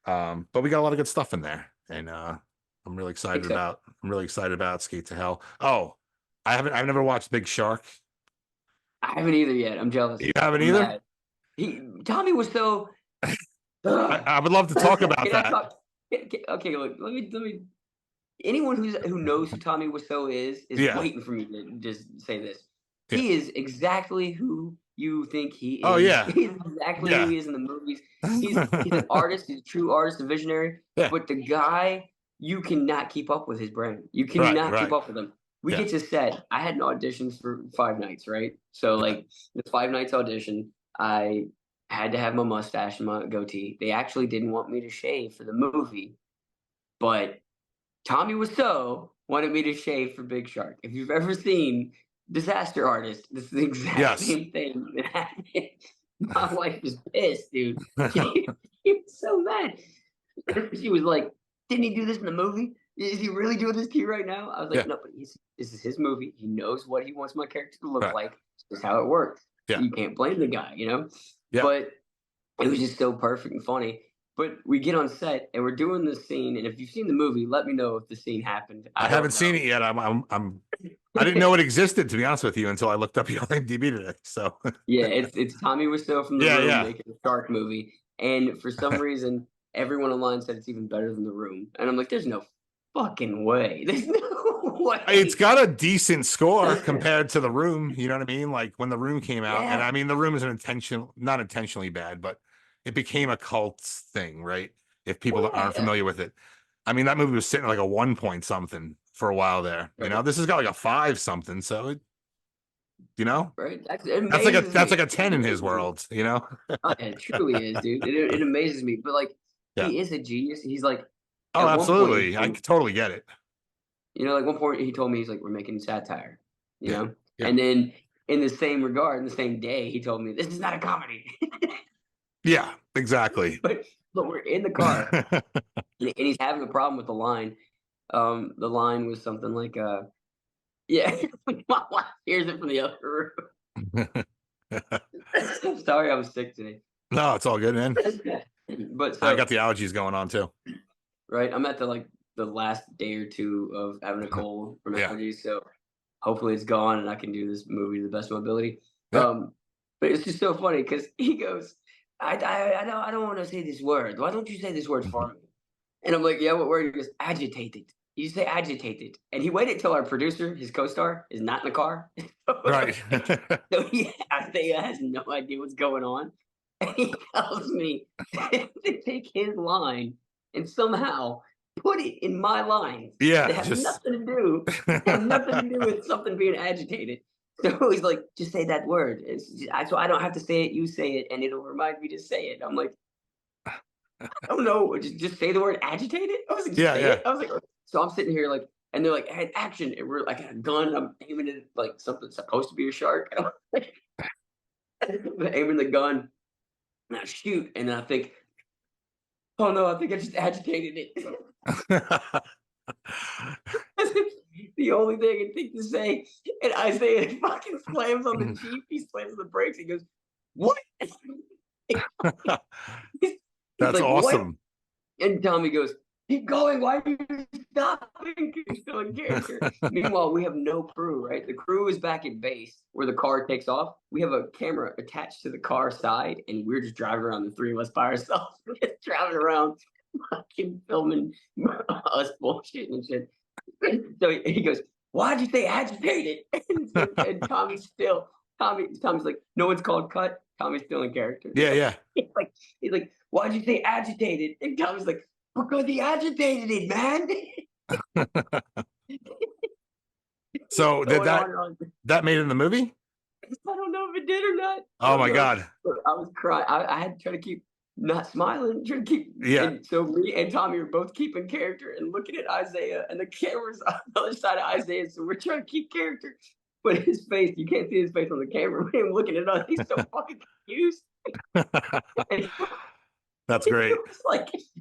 But we got a lot of good stuff in there. And Except I'm really excited about Skate to Hell. Oh, I've never watched Big Shark. I haven't either yet. I'm jealous. You haven't I'm either? mad. Tommy was so. I would love to talk about Can I that. talk? Okay, look. Let me. Anyone who knows who Tommy Wiseau is Yeah. waiting for me to just say this. Yeah. He is exactly who you think he is. Oh yeah. He's exactly who Yeah. he is in the movies. He's an artist. He's a true artist, a visionary. Yeah. But the guy, you cannot keep up with his brain. You Right, cannot keep right. up with him. We Yeah. get to set. I had an audition for Five Nights, right? So Yeah. like the Five Nights audition, I had to have my mustache and my goatee. They actually didn't want me to shave for the movie, but Tommy Wiseau wanted me to shave for Big Shark. If you've ever seen Disaster Artist, this is the exact Yes. same thing that happened. My wife was pissed, dude. She was so mad. She was like, "Didn't he do this in the movie? Is he really doing this to you right now?" I was like, Yeah. "No, but this is his movie. He knows what he wants my character to look Right. like. This is how it works. Yeah. You can't blame the guy, you know." Yeah. But it was just so perfect and funny. But we get on set and we're doing this scene, and if you've seen the movie, let me know if the scene happened. I haven't seen it yet. I didn't know it existed, to be honest with you, until I looked up your IMDb today. So Yeah, it's Tommy Wiseau from The Yeah, Room yeah. making a shark movie, and for some reason, everyone online said it's even better than The Room, and I'm like, there's no fucking way. There's no way. It's got a decent score compared to The Room. You know what I mean? Like when The Room came out, and Yeah. I mean, The Room is not intentionally bad, but it became a cult thing, right? If people aren't Yeah. familiar with it, I mean, that movie was sitting at like a 1 point something for a while there. You know, Right. this has got like a 5 something. So it, you know, Right? That's like a It 10 in his amazes me. world. You know? Oh, it truly is, dude. It amazes me. But like, Yeah. he is a genius. He's like, Oh, at one point, absolutely. I totally get it. you know, like one point he told me he's like, we're making satire, you Yeah. know? Yeah. And then in the same regard, in the same day, he told me this is not a comedy. Yeah. Exactly. but we're in the car and he's having a problem with the line. The line was something like, yeah, my wife hears it from the other room. I'm sorry I was sick today. No, it's all good, man. But I so got the allergies going on too. right, I'm at the last day or two of having a cold from Yeah. allergies, so hopefully it's gone and I can do this movie to the best of my ability. Yeah. But it's just so funny because he goes, I don't want to say this word. Why don't you say this word for me? And I'm like, yeah, what word? He goes, agitated. You just say agitated. And he waited till our producer, his co-star, is not in the car. Right. So Isaiah has no idea what's going on. And he tells me to take his line and somehow put it in my lines. Yeah, They have just nothing to do. Have nothing to do with something being agitated. So he's like, just say that word. So I don't have to say it. You say it, and it'll remind me to say it. I'm like, I don't know. Just say the word agitated. I was like, Yeah, say yeah. it. I was like, so I'm sitting here like, and they're like, hey, action. And we're like, a gun. I'm aiming it like something supposed to be a shark. And I'm like, aiming the gun, and I shoot, and I think, oh no, I think I just agitated it. The only thing I can think to say, and Isaiah fucking slams on the Jeep. He slams the brakes. He goes, "What?" He's That's like, "What?" awesome. And Tommy goes, "Keep going. Why are you stopping?" He's still in character. Meanwhile, we have no crew. Right, the crew is back at base where the car takes off. We have a camera attached to the car side, and we're just driving around. The three of us by ourselves, we're just driving around, fucking filming us bullshitting and shit. So he goes, "Why'd you say agitated?" And Tommy's like, "No one's called cut." Tommy's still in character. Yeah, yeah. He's like, "Why'd you say agitated?" And Tommy's like, "Because he agitated it, man." So did that made it in the movie? I don't know if it did or not. Oh my God. But I was crying. I had to try to keep not smiling, trying to keep. Yeah. And so me and Tommy are both keeping character and looking at Isaiah, and the camera's on the other side of Isaiah, so we're trying to keep character. But his face, you can't see his face on the camera. Him looking at us, he's so fucking confused. And That's great.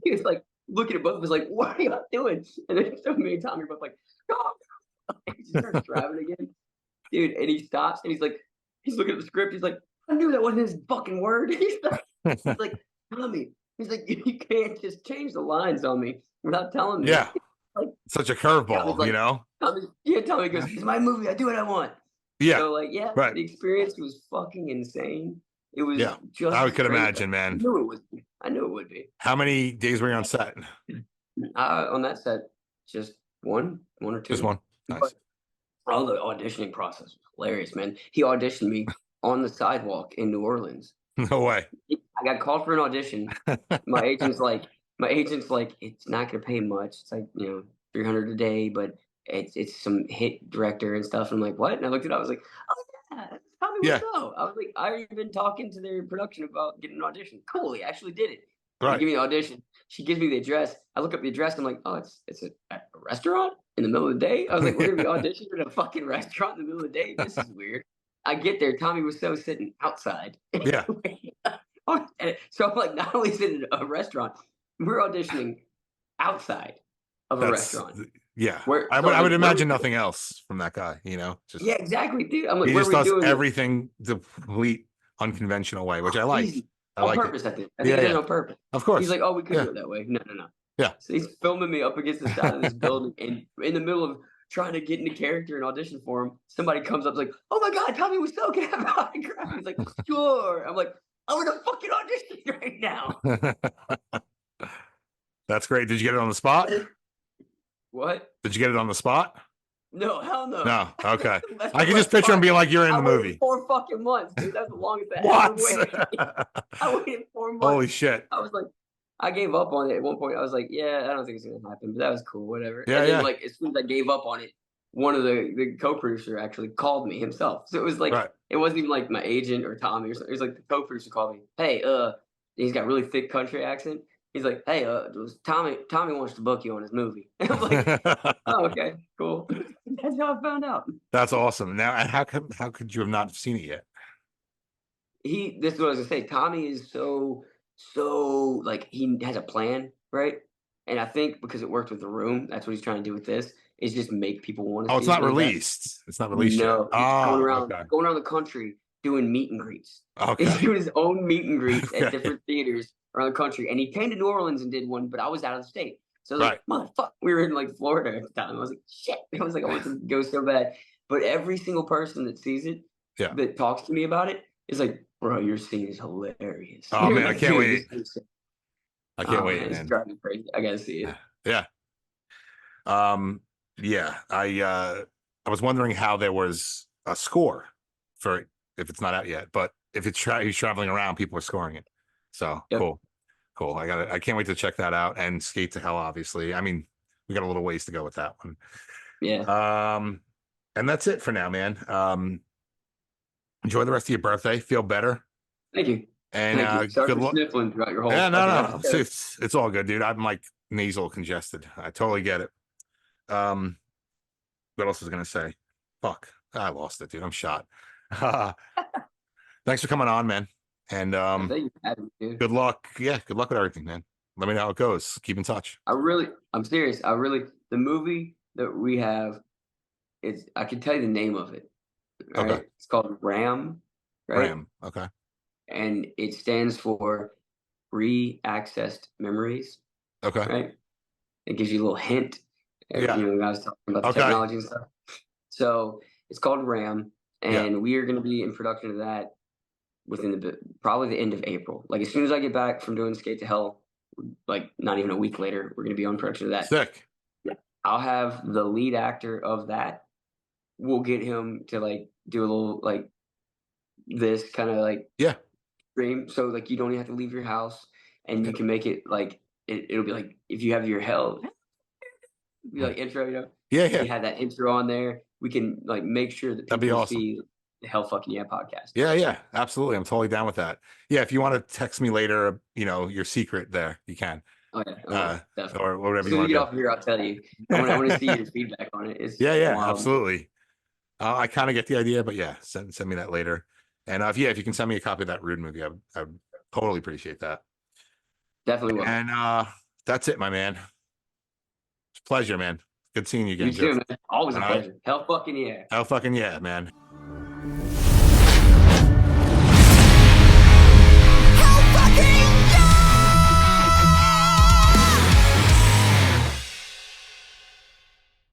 he was like, looking at both of us like, "What are y'all doing?" And then so me and Tommy are both like, "Oh!" He just starts driving again, dude. And he stops and he's like, he's looking at the script. He's like, "I knew that wasn't his fucking word." He's like, "Tommy," he's like, "You can't just change the lines on me without telling me." Yeah. Like, Such a Tommy's curveball, you like, know? Tommy goes, "It's my movie. I do what I want." Yeah. So like, yeah, Right. the experience was fucking insane. It was Yeah. just I as could crazy. imagine, I man. knew it would be. I knew it would be. How many days were you on set? On that set, just one or Just two. one. But Nice. all the auditioning process was hilarious, man. He auditioned me on the sidewalk in New Orleans. No way. I got called for an audition. My agent's like, it's not gonna pay much. It's like 300 a day, but it's some hit director and stuff. And I'm like, what? And I looked it up. I was like, oh yeah, that's Tommy Yeah. Wiseau. I was like, I already been talking to their production about getting an audition. Cool, he actually did it. They Right. give me the audition. She gives me the address. I look up the address. I'm like, oh, it's a restaurant in the middle of the day. I was like, we're gonna be auditioning at a fucking restaurant in the middle of the day. This is weird. I get there. Tommy Wiseau sitting outside. Yeah. So I'm like, not only is it in a restaurant, we're auditioning outside of a That's restaurant. yeah. Where I so would I'm I would like, where we imagine doing? nothing else from that guy, Yeah, just exactly, dude. I'm like, he where are just we does doing this? everything the complete unconventional way, which I like. Crazy. I On like it. purpose, I think. I think Yeah, he does it yeah. on purpose. Of He's course. like, oh, we could Yeah. do it that way. No, no, no. Yeah. So he's filming me up against the side of this building, and in the middle of trying to get into character and audition for him, somebody comes up like, "Oh my God, Tommy was so good." He's like, "Sure." I'm like, "I'm gonna fucking audition right now." That's great. Did you get it on the spot? What? Did you get it on the spot? No, hell no. No. Okay. That's I the can just best picture him part. being like, you're in I the waited movie. 4 fucking months, dude. That's the longest I ever What? waited. I waited 4 Holy months. shit. I was like, I gave up on it at one point. I was like, yeah, I don't think it's gonna happen, but that was cool, whatever. Yeah, And then yeah. like as soon as I gave up on it, one of the co-producer actually called me himself. So it was like Right. it wasn't even like my agent or Tommy or something. It was like the co-producer called me. Hey, he's got really thick country accent. He's like, hey, Tommy wants to book you on his movie. And I'm like, oh, okay, cool. That's how I found out. That's awesome. Now, and how could you have not seen it yet? This is what I was gonna say. Tommy is so like he has a plan, right? And I think because it worked with the room, that's what he's trying to do with this, is just make people want to Oh, see it's it not really bad. released. It's not released yet. No, he's Oh, okay. going around the country doing meet and greets. He's Okay. doing his own meet and greets at Okay. different theaters around the country. And he came to New Orleans and did one, but I was out of the state. So I was Right. like, motherfucker, we were in like Florida at the time. I was like, shit. I was like, I want to go so bad. But every single person that sees it, Yeah. that talks to me about it, is like, bro, your scene is hilarious. Oh man, I Like, can't dude, wait. this is I can't man, wait, it's man. driving me crazy. I gotta see it. Yeah. Um, yeah. I was wondering how there was a score for it if it's not out yet, but if he's traveling around, people are scoring it. So Yep. cool. Cool. I can't wait to check that out and Skate to Hell, obviously. I mean, we got a little ways to go with that one. Yeah. And that's it for now, man. Enjoy the rest of your birthday. Feel better. Thank you. And Thank you. Sorry good for luck. sniffling throughout your whole Yeah, no, fucking no. episode. It's all good, dude. I'm like nasal congested. I totally get it. What else was I gonna say? Fuck. I lost it, dude. I'm shot. Thanks for coming on, man. And Thank you for having me, dude. good luck. Yeah, good luck with everything, man. Let me know how it goes. Keep in touch. I'm serious. The movie that we have, I can tell you the name of it. Right? Okay. It's called RAM, right? Ram. Okay. And it stands for Re-Accessed Memories, Okay. right? It gives you a little hint. Yeah. I was talking about the Okay. technology and stuff. So it's called RAM, Yeah. and we are going to be in production of that within probably the end of April. Like as soon as I get back from doing Skate to Hell, like not even a week later, we're going to be on production of that. Sick. I'll have the lead actor of that. We'll get him to like do a little like this kind of like Yeah. stream, so like you don't even have to leave your house, and you can make it like it'll be like if you have your hell, be like intro, Yeah, you yeah. have that intro on there. We can like make sure that That'd be people awesome. see the Hell Fucking Yeah podcast. Yeah, yeah. Absolutely. I'm totally down with that. Yeah, if you want to text me later, your secret there, you can. Oh yeah, definitely. Or whatever As you soon as want we to get do. off of here, I'll tell you. I want to see your feedback on it. It's Yeah, wild. absolutely. I kind of get the idea, but yeah, send me that later. And if you can send me a copy of that Rude movie, I would totally appreciate that. Definitely will. And That's it, my man. It's a pleasure, man. Good seeing you You again, too, Jeff. man. Always All a right. pleasure. Hell fucking yeah. Hell fucking yeah, man.